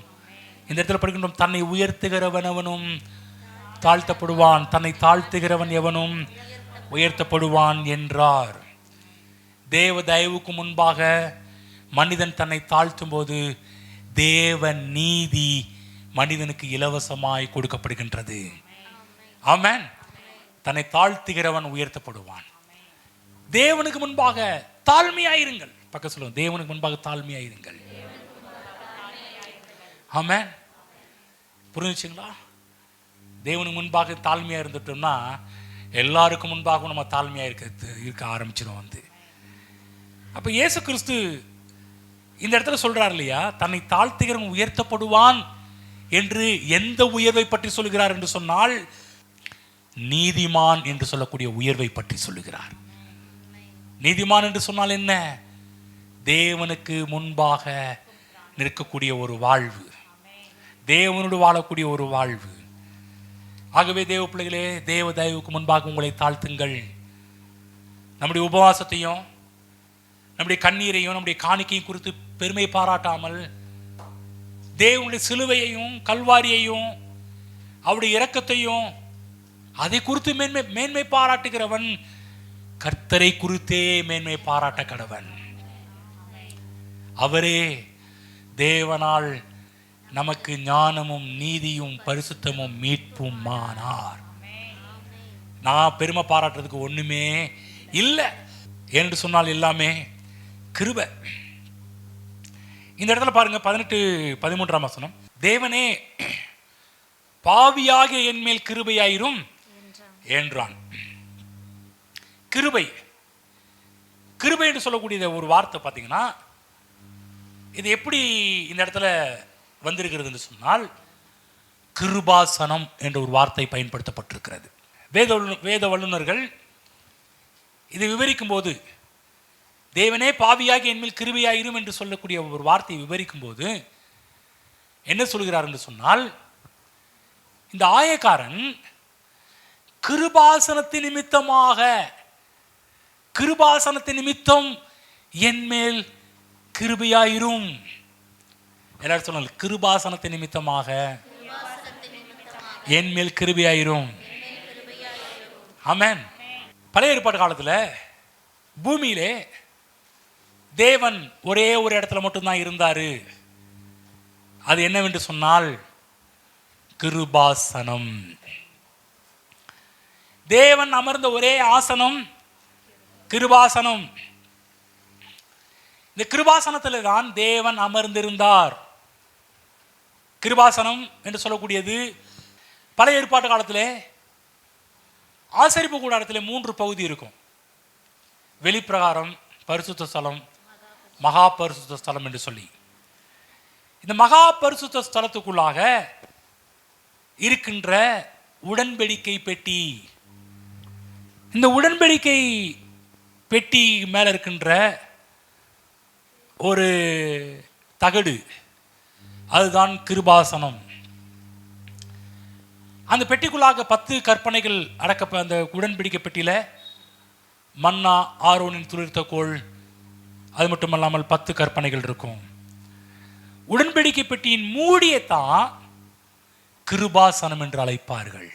இந்த இடத்துல படிக்கின்றோம், தன்னை உயர்த்துகிறவன் எவனும் தாழ்த்தப்படுவான், தன்னை தாழ்த்துகிறவன் எவனும் உயர்த்தப்படுவான் என்றார். தேவ தயவுக்கு முன்பாக மனிதன் தன்னை தாழ்த்தும் போது தேவ நீதி மனிதனுக்கு இலவசமாய் கொடுக்கப்படுகின்றது. ஆமென். தன்னை தாழ்த்துகிறவன் உயர்த்தப்படுவான். தேவனுக்கு முன்பாக தாழ்மையாயிருங்கள். பக்கம் சொல்லுங்க, தேவனுக்கு முன்பாக தாழ்மையாயிருங்கள். ஆமென். புரிஞ்சுங்களா? தேவனுக்கு முன்பாக தாழ்மையா இருந்துட்டோம்னா எல்லாருக்கும் முன்பாகவும் நம்ம தாழ்மையா இருக்க ஆரம்பிச்சிடும். அப்ப இயேசு கிறிஸ்து இந்த இடத்துல சொல்றார் இல்லையா, தன்னை தாழ்த்துகிறவன் உயர்த்தப்படுவான் என்று எந்த உயர்வை பற்றி சொல்கிறார் என்று சொன்னால், நீதிமான் என்று சொல்லக்கூடிய உயர்வை பற்றி சொல்லுகிறார். நீதிமான் என்று சொன்னால் என்ன? தேவனுக்கு முன்பாக நிற்கக்கூடிய ஒரு வாழ்வு, தேவனோடு வாழக்கூடிய ஒரு வாழ்வு. ஆகவே தேவ பிள்ளைகளே, தேவ தயவுக்கு முன்பாக உங்களை தாழ்த்துங்கள். நம்முடைய உபவாசத்தையும் நம்முடைய கண்ணீரையும் நம்முடைய காணிக்கையும் குறித்து பெருமை பாராட்டாமல், தேவனுடைய சிலுவையையும் கல்வாரியையும் அவருடைய இரக்கத்தையும் அதை குறித்து மேன்மை பாராட்டுகிறவன் கர்த்தரை குறித்தே மேன்மை பாராட்ட கடவன். அவரே தேவனால் நமக்கு ஞானமும் நீதியும் பரிசுத்தமும் மீட்பும் ஆனார். நான் பெருமை பாராட்டுறதுக்கு ஒண்ணுமே இல்லை என்று சொன்னால் எல்லாமே கிருபை. இந்த இடத்துல பாருங்க, 18-13 வசனம். தேவனே பாவியாக என் மேல் கிருபையாயிரும் என்றான். கிருபை, கிருபை என்று சொல்லக்கூடிய ஒரு வார்த்தை பார்த்தீங்கன்னா, இது எப்படி இந்த இடத்துல வந்திருக்கிறது என்று சொன்னால், கிருபாசனம் என்ற ஒரு வார்த்தை பயன்படுத்தப்பட்டிருக்கிறது. வேத வல்லுநர்கள் இதை விவரிக்கும் போது, தேவனே பாவியாகி என்மேல் கிருபையாயிரும் என்று சொல்லக்கூடிய ஒரு வார்த்தையை விவரிக்கும் போது என்ன சொல்கிறார் என்று சொன்னால், இந்த ஆயக்காரன் கிருபாசனத்தின் நிமித்தமாக, கிருபாசனத்தின் நிமித்தம் என்மேல் கிருபையாயிரும். எல்லாரும் சொன்னாங்க, கிருபாசனத்தின் நிமித்தமாக என்மேல் கிருபையாயிரும். ஆமென். பழைய ஏற்பாட்டு காலத்தில் பூமியிலே தேவன் ஒரே ஒரு இடத்துல மட்டும்தான் இருந்தாரு. அது என்னவென்று சொன்னால் கிருபாசனம். தேவன் அமர்ந்த ஒரே ஆசனம் கிருபாசனம். இந்த கிருபாசனத்தில் தான் தேவன் அமர்ந்திருந்தார். கிருபாசனம் என்று சொல்லக்கூடியது பழைய ஏற்பாட்டு காலத்தில் ஆசரிப்பு கூடாரத்தில் 3 பகுதி இருக்கும். வெளிப்பிரகாரம், பரிசுத்த ஸ்தலம், மகா பரிசுத்த ஸ்தலம் என்று சொல்லி. இந்த மகா பரிசுத்த ஸ்தலத்துக்குள்ளாக இருக்கின்ற உடன்படிக்கை பெட்டி, இந்த உடன்படிக்கை பெட்டி மேலே இருக்கின்ற ஒரு தகடு, அதுதான் கிருபாசனம். அந்த பெட்டிக்குள்ளாக 10 கற்பனைகள் அடக்க, அந்த உடன்படிக்கை பெட்டியில் மன்னா, ஆரோனின் துளிர்த்த கோல், அது மட்டுமல்லாமல் 10 கற்பனைகள் இருக்கும். உடன்படிக்கை பெட்டியின் மூடியைத்தான் கிருபாசனம் என்று அழைப்பார்கள்.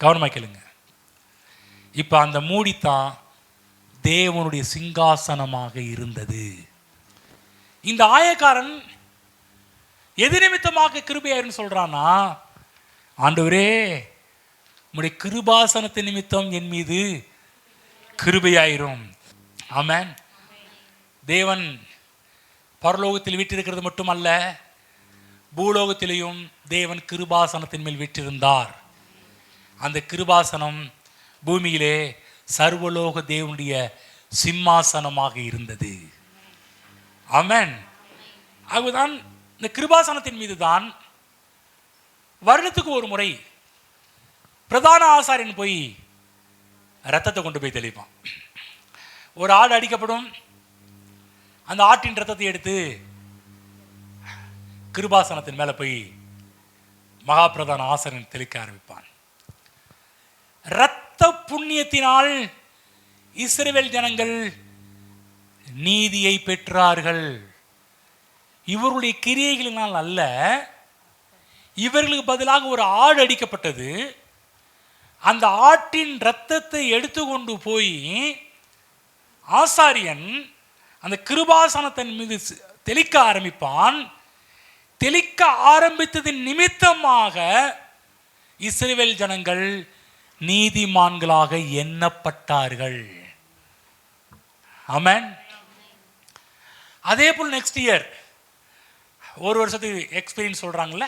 கவனமாக கேளுங்க. இப்போ அந்த மூடித்தான் தேவனுடைய சிங்காசனமாக இருந்தது. இந்த ஆயக்காரன் எது நிமித்தமாக கிருபையாயிரும் சொல்றானா, ஆண்டவரே உம்முடைய கிருபாசனத்தின் நிமித்தம் என் மீது கிருபையாயிரும். ஆமென். தேவன் பரலோகத்தில் வீற்றிருக்கிறது மட்டுமல்ல, பூலோகத்திலேயும் தேவன் கிருபாசனத்தின் மேல் வீற்றிருந்தார். அந்த கிருபாசனம் பூமியிலே சர்வலோக தேவனுடைய சிம்மாசனமாக இருந்தது. ஆமென். அதுதான் இந்த கிருபாசனத்தின் மீது தான் வருடத்துக்கு ஒரு முறை பிரதான ஆசாரியன் போய் ரத்தத்தை கொண்டு போய் தெளிப்பான். ஒரு ஆடு அடிக்கப்படும், அந்த ஆட்டின் ரத்தத்தை எடுத்து கிருபாசனத்தின் மேலே போய் மகா பிரதான ஆசாரியன் தெளிக்க ஆரம்பிப்பான். இரத்த புண்ணியத்தினால் இஸ்ரவேல் ஜனங்கள் நீதியை பெற்றார்கள். இவருடைய கிரியைகளினால் அல்ல, இவர்களுக்கு பதிலாக ஒரு ஆடு அடிக்கப்பட்டது. அந்த ஆட்டின் இரத்தத்தை எடுத்துக்கொண்டு போய் ஆசாரியன் அந்த கிருபாசனத்தின் மீது தெளிக்க ஆரம்பிப்பான். தெளிக்க ஆரம்பித்ததின் நிமித்தமாக இஸ்ரவேல் ஜனங்கள் நீதிமான்களாக எண்ணப்பட்டார்கள். ஆமென். அதே போல் நெக்ஸ்ட் இயர் ஒரு வருஷத்துக்கு எக்ஸ்பீரியன்ஸ் சொல்கிறாங்கல்ல,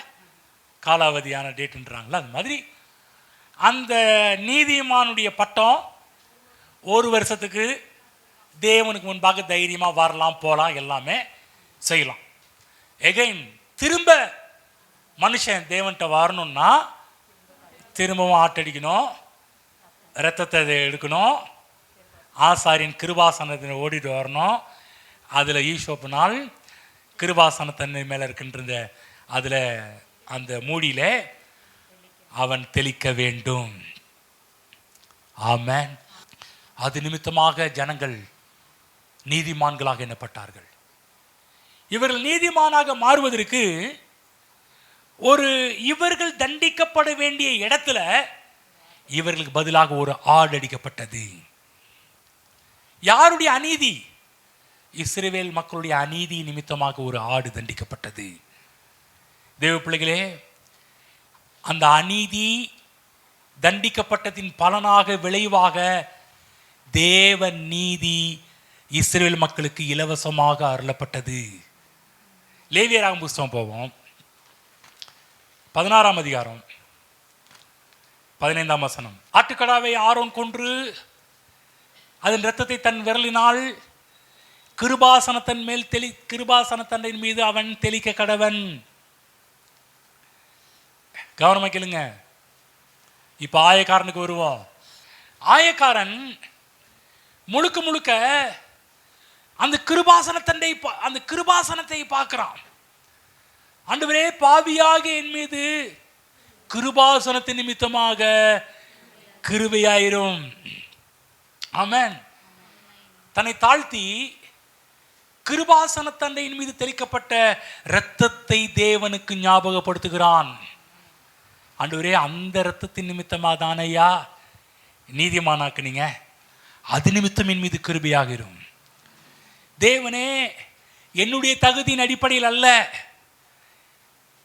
காலாவதியான டேட்டுன்றாங்களா, அது மாதிரி அந்த நீதிமானுடைய பட்டம் ஒரு வருஷத்துக்கு தேவனுக்கு முன்பாக தைரியமாக வரலாம், போகலாம், எல்லாமே செய்யலாம். எகைன் திரும்ப மனுஷன் தேவன்கிட்ட வரணும்னா திரும்பவும் ஆட்டடிக்கணும், இரத்தத்தை எடுக்கணும், ஆசாரியின் கிருபாசனத்தை ஓடிட்டு வரணும். அதில் ஈசோப்பினால் கிருபாசனத்தின் மேலே இருக்கின்ற அதில் அந்த மூடியில் அவன் தெளிக்க வேண்டும். ஆமென். அது நிமித்தமாக ஜனங்கள் நீதிமான்களாக எண்ணப்பட்டார்கள். இவர்கள் நீதிமானாக மாறுவதற்கு இவர்கள் தண்டிக்கப்பட வேண்டிய இடத்துல இவர்களுக்கு பதிலாக ஒரு ஆடு அடிக்கப்பட்டது. யாருடைய அநீதி? இஸ்ரவேல் மக்களுடைய அநீதி நிமித்தமாக ஒரு ஆடு தண்டிக்கப்பட்டது. தேவ பிள்ளைகளே, அந்த அநீதி தண்டிக்கப்பட்டதின் பலனாக விளைவாக தேவ நீதி இஸ்ரவேல் மக்களுக்கு இலவசமாக அருளப்பட்டது. லேவியராகமம் புஸ்தகம் போவோம், 16ஆம் அதிகாரம் 15ஆம் வசனம். ஆட்டுக்கடாவை ஆரோன் கொன்று அதன் இரத்தத்தை தன் விரலினால் கிருபாசனத்தின் மேல் கிருபாசனத்தின் மீது அவன் தெளிக்க கடவன். கவனமாக கேளுங்க. இப்ப ஆயக்காரனுக்கு வருவோம். ஆயக்காரன் முழுக்க முழுக்க அந்த கிருபாசனத்தை பார்க்கிறான். ஆண்டவரே, பாவியாக என் மீது கிருபாசனத்தின் நிமித்தமாக கிருபையாயிரும். ஆமென். தன்னை தாழ்த்தி கிருபாசனத்தண்டையின் மீது தெளிக்கப்பட்ட இரத்தத்தை தேவனுக்கு ஞாபகப்படுத்துகிறான். ஆண்டவரே, அந்த இரத்தத்தின் நிமித்தமாக தானையா நீதிமானாக்குனீங்க, அது நிமித்தம் என் மீது கிருபையாகிரும். தேவனே, என்னுடைய தகுதியின் அடிப்படையில் அல்ல,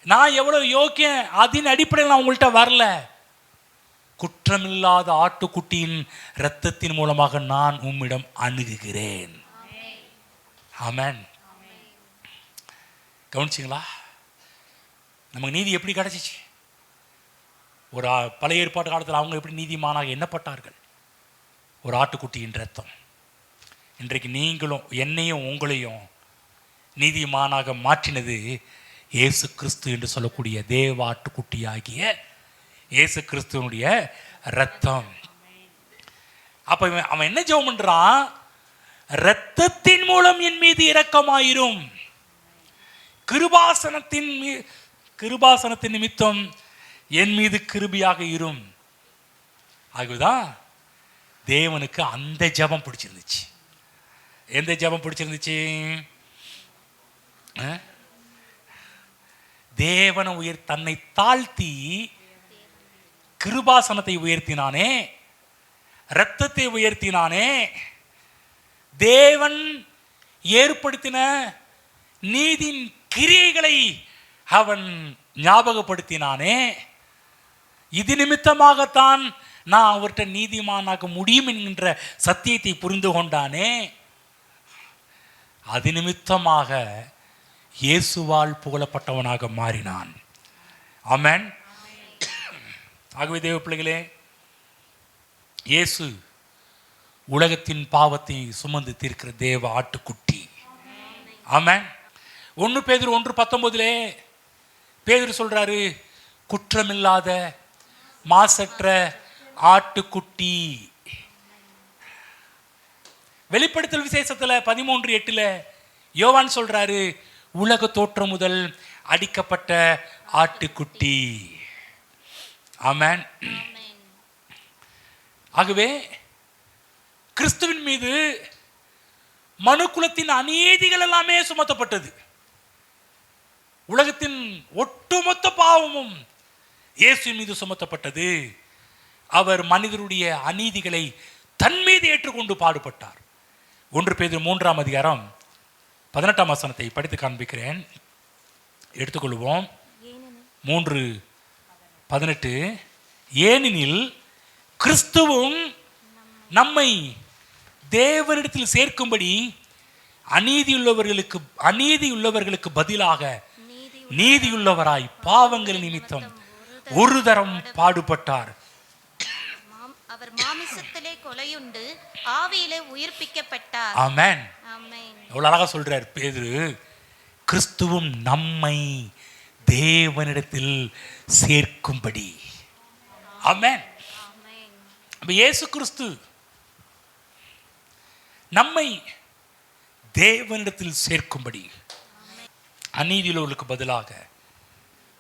நான் எவ்வளவு யோக்கியம் அதன் அடிப்படையில் நான் உங்கள்கிட்ட வரல, குற்றமில்லாத ஆட்டுக்குட்டியின் இரத்தத்தின் மூலமாக நான் உம்மிடம் அணுகுகிறேன். ஆமென். கவனிச்சிங்களா? நமக்கு நீதி எப்படி கிடைச்சிச்சு? ஒரு பழைய ஏற்பாட்டு காலத்தில் அவங்க எப்படி நீதிமானாக எண்ணப்பட்டார்கள்? ஒரு ஆட்டுக்குட்டியின் இரத்தம். இன்றைக்கு நீங்களும் என்னையும் உங்களையும் நீதிமானாக மாற்றினது இயேசு கிறிஸ்து என்று சொல்லக்கூடிய தேவ ஆட்டுக்குட்டியாகிய இயேசு கிறிஸ்துவனுடைய இரத்தம். அப்ப அவன் என்ன ஜெபம் பண்றான்? இரத்தத்தின் மூலம் என் மீது இரக்கமாயிரும், கிருபாசனத்தின் நிமித்தம் என் மீது கிருபியாக இரும். ஆகுதான் தேவனுக்கு அந்த ஜெபம் பிடிச்சிருந்துச்சு. எந்த ஜெபம் பிடிச்சிருந்துச்சு? தேவனை தன்னை தாழ்த்தி கிருபாசனத்தை உயர்த்தினானே, இரத்தத்தை உயர்த்தினானே, தேவன் ஏற்படுத்தின நீதியின் கிரியைகளை அவன் ஞாபகப்படுத்தினானே, இது நிமித்தமாகத்தான் நான் அவர்கிட்ட நீதிமானாக முடியும் என்கின்ற சத்தியத்தை புரிந்து கொண்டானே, அது நிமித்தமாக இயேசுவால் புகழப்பட்டவனாக மாறினான். ஆமென். ஆகவே தேவ பிள்ளைகளே, இயேசு உலகத்தின் பாவத்தை சுமந்து தீர்க்கிற தேவ ஆட்டுக்குட்டி. ஆமென். 1 பேதுரு 1:19 பேதுரு சொல்றாரு, குற்றமில்லாத மாசற்ற ஆட்டுக்குட்டி. வெளிப்படுத்தல் விசேஷத்துல 13:8 யோவான் சொல்றாரு, உலக தோற்றம் முதல் அடிக்கப்பட்ட ஆட்டுக்குட்டி. ஆமென். ஆகவே கிறிஸ்துவின் மீது மனுக்குலத்தின் அநீதிகள் எல்லாமே சுமத்தப்பட்டது. உலகத்தின் ஒட்டுமொத்த பாவமும் இயேசுவின் மீது சுமத்தப்பட்டது. அவர் மனிதருடைய அநீதிகளை தன் மீது ஏற்றுக்கொண்டு பாடுபட்டார். 1 பேதுரு 3:18 படித்து காண்பிக்கிறேன், எடுத்துக்கொள்வோம். 3:18 ஏனெனில் கிறிஸ்துவும் நம்மை தேவனிடத்தில் சேர்க்கும்படி அநீதியுள்ளவர்களுக்கு பதிலாக நீதியுள்ளவராய் பாவங்கள் நிமித்தம் ஒரு தரம் பாடுபட்டார். அவர் மாமிசத்திலே கொலையுண்டு ஆவியிலே உயிர்ப்பிக்கப்பட்டார். ஆமென். ஆமென். எவ்வளவு அழகா சொல்றார் பேதுரு. கிறிஸ்துவும் நம்மை தேவனிடத்தில் சேர்க்கும்படி. ஆமென். இயேசு கிறிஸ்து நம்மை தேவனிடத்தில் சேர்க்கும்படி அநீதியுள்ளவர்களுக்கு பதிலாக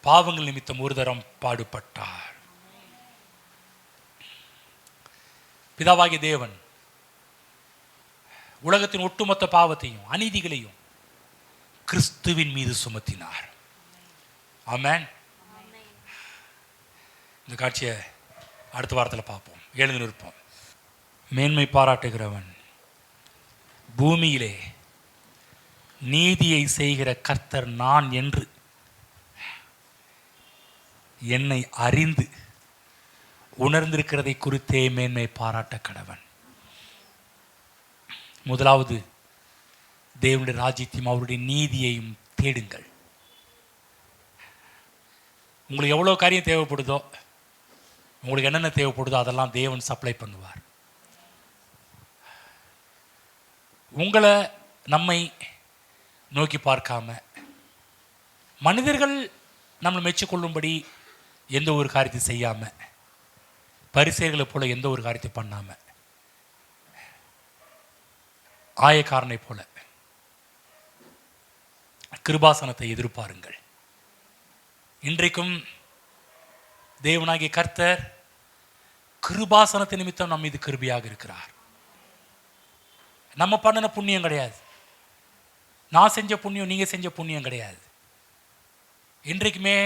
பாவங்கள் நிமித்தம் ஒரு தரம் பாடுபட்டார். பிதாவாகிய தேவன் உலகத்தின் ஒட்டுமொத்த பாவத்தையும் அநீதிகளையும் கிறிஸ்துவின் மீது சுமத்தினார். ஆமென். இந்த காட்சியை அடுத்த வாரத்தில் பார்ப்போம். எழுந்து நிற்போம். மேன்மை பாராட்டுகிறவன் பூமியிலே நீதியை செய்கிற கர்த்தர் நான் என்று என்னை அறிந்து உணர்ந்திருக்கிறதை குறித்தே மேன்மை பாராட்ட கடவன். முதலாவது, தேவனுடைய ராஜ்யத்தையும் அவருடைய நீதியையும் தேடுங்கள். உங்களுக்கு எவ்வளோ காரியம் தேவைப்படுதோ, உங்களுக்கு என்னென்ன தேவைப்படுதோ அதெல்லாம் தேவன் சப்ளை பண்ணுவார். உங்களை நம்மை நோக்கி பார்க்காம, மனிதர்கள் நம்மளை மெச்சிக்கொள்ளும்படி எந்த ஒரு காரியத்தை செய்யாம, பரிசேயர்களை போல எந்த ஒரு காரியத்தை பண்ணாம, ஆயக்காரனை போல கிருபாசனத்தை எதிர்பாருங்கள். இன்றைக்கும் தேவனாகிய கர்த்தர் கிருபாசனத்தை நிமித்தம் நம்ம மீது கிருபியாக இருக்கிறார். நம்ம பண்ணின புண்ணியம் கிடையாது, நான் செஞ்ச புண்ணியம், நீங்க செஞ்ச புண்ணியம் கிடையாது. இன்றைக்குமே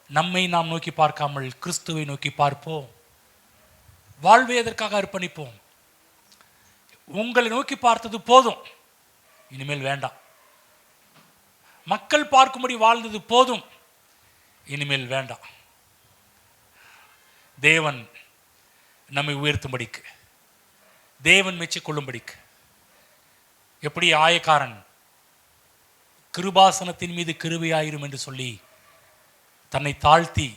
நம்மை நாம் நோக்கி பார்க்காமல் கிறிஸ்துவை நோக்கி பார்ப்போம். வாழ்வை எதற்காக அர்ப்பணிப்போம். உங்களை நோக்கி பார்த்தது போதும், இனிமேல் வேண்டாம். மக்கள் பார்க்கும்படி வாழ்ந்தது போதும், இனிமேல் வேண்டாம். தேவன் நம்மை உயர்த்தும்படிக்கு, தேவன் மெச்சிக்கொள்ளும்படிக்கு. எப்படி ஆயக்காரன் கிருபாசனத்தின் மீது கிருபையாயிரும் என்று சொல்லி தன்னை தாழ்த்தி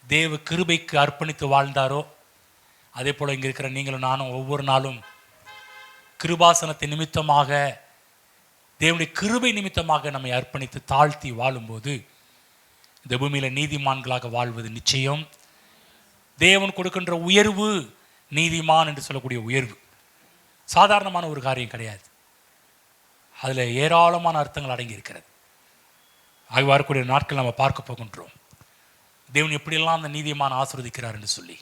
தேவ கிருபைக்கு அர்ப்பணித்து வாழ்ந்தாரோ, அதே போல இங்கே இருக்கிற நீங்களும் நானும் ஒவ்வொரு நாளும் கிருபாசனத்தின் நிமித்தமாக, தேவனுடைய கிருபை நிமித்தமாக நம்மை அர்ப்பணித்து தாழ்த்தி வாழும்போது இந்த பூமியில் நீதிமான்களாக வாழ்வது நிச்சயம். தேவன் கொடுக்கின்ற உயர்வு நீதிமான் என்று சொல்லக்கூடிய உயர்வு சாதாரணமான ஒரு காரியம் கிடையாது. அதில் ஏராளமான அர்த்தங்கள் அடங்கி இருக்கிறது. ஆகி வரக்கூடிய நாட்கள் நம்ம பார்க்க போகின்றோம். தேவன் எப்படியெல்லாம் அந்த நீதிமான் ஆசீர்வதிக்கிறார் என்று சொல்லி.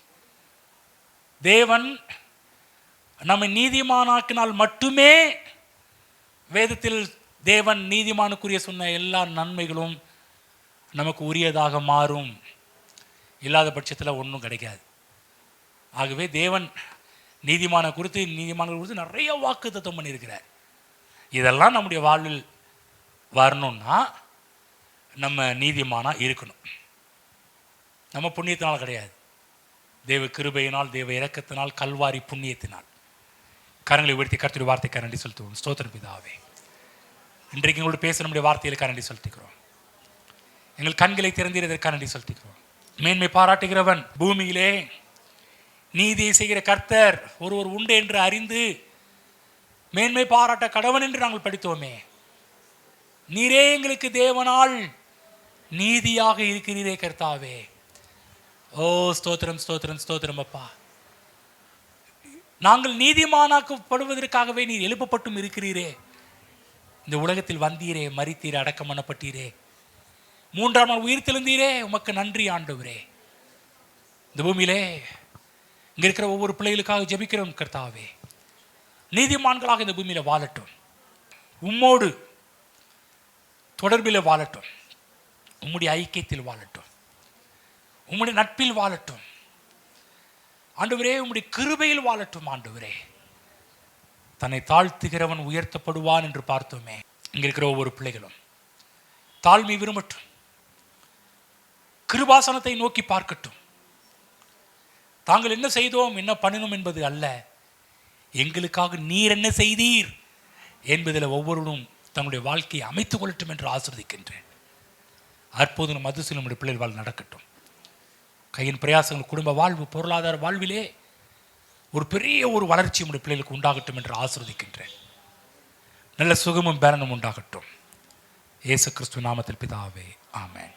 தேவன் நம்மை நீதிமானாக்கினால் மட்டுமே வேதத்தில் தேவன் நீதிமானுக்குரிய சொன்ன எல்லா நன்மைகளும் நமக்கு உரியதாக மாறும். இல்லாத பட்சத்தில் ஒன்றும் கிடைக்காது. ஆகவே தேவன் நீதிமானை குறித்து நிறைய வாக்குத்தத்தம் பண்ணியிருக்கிறார். இதெல்லாம் நம்முடைய வாழ்வில் வரணும்னா நம்ம நீதிமானா இருக்கணும். நம்ம புண்ணியத்தினால் கிடையாது, தேவ கிருபையினால், தேவ இரக்கத்தினால், கல்வாரி புண்ணியத்தினால். கரங்களை உயர்த்தி கர்த்தருடைய வார்த்தைக்கு நன்றி செலுத்துவோம். ஸ்தோத்திரம் பிதாவே, இன்றைக்கு எங்களோடு பேச நம்முடைய வார்த்தைகளுக்கு நன்றி செலுத்துகிறோம். எங்கள் கண்களை திறந்ததற்காக நன்றி செலுத்துகிறோம். மேன்மை பாராட்டுகிறவன் பூமியிலே நீதியை செய்கிற கர்த்தர் ஒருவர் உண்டு என்று அறிந்து மேன்மை பாராட்ட கடவன் என்று நாங்கள் படித்தோமே. நீரே எங்களுக்கு தேவனால் நீதியாக இருக்கிறீரே கர்த்தாவே. ஓ ஸ்தோத்திரம் ஸ்தோத்திரம் ஸ்தோத்திரம் அப்பா. நாங்கள் நீதிமானாக்கப்படுவதற்காகவே நீர் எழுப்பப்பட்டும் இருக்கிறீரே. இந்த உலகத்தில் வந்தீரே, மரித்தீரே, அடக்கம் பண்ணப்பட்டீரே, 3ஆம் நாள் உயிர் தெழுந்தீரே. உமக்கு நன்றி ஆண்டவரே. இந்த பூமியிலே இங்கே இருக்கிற ஒவ்வொரு பிள்ளைகளுக்காக ஜெபிக்கிறோம் கர்த்தாவே. நீதிமான்களாக இந்த பூமியில் வாழட்டும், உம்மோடு தொடர்பில் வாழட்டும், உம்முடைய ஐக்கியத்தில் வாழட்டும், உம்முடைய நட்பில் வாழட்டும் ஆண்டவரே, உம்முடைய கிருபையில் வாழட்டும் ஆண்டவரே. தன்னை தாழ்த்துகிறவன் உயர்த்தப்படுவான் என்று பார்த்தோமே. இங்கே இருக்கிற ஒவ்வொரு பிள்ளைகளும் தாழ்மை விரும்பட்டும், கிருபாசனத்தை நோக்கி பார்க்கட்டும். தாங்கள் என்ன செய்தோம், என்ன பண்ணணும் என்பது அல்ல, எங்களுக்காக நீர் என்ன செய்தீர் என்பதில் ஒவ்வொருவரும் தங்களுடைய வாழ்க்கையை அமைத்துக் கொள்ளட்டும் என்று ஆசீர்வதிக்கின்றேன். அற்புதம் மதுசில் நம்முடைய பிள்ளைகள் வாழ் நடக்கட்டும். கையின் பிரயாசங்கள், குடும்ப வாழ்வு, பொருளாதார வாழ்விலே ஒரு பெரிய ஒரு வளர்ச்சி நம்முடைய பிள்ளைகளுக்கு உண்டாகட்டும் என்று ஆசீர்வதிக்கின்றேன். நல்ல சுகமும் பேலனும் உண்டாகட்டும். இயேசு கிறிஸ்து நாமத்தில் பிதாவே, ஆமென்.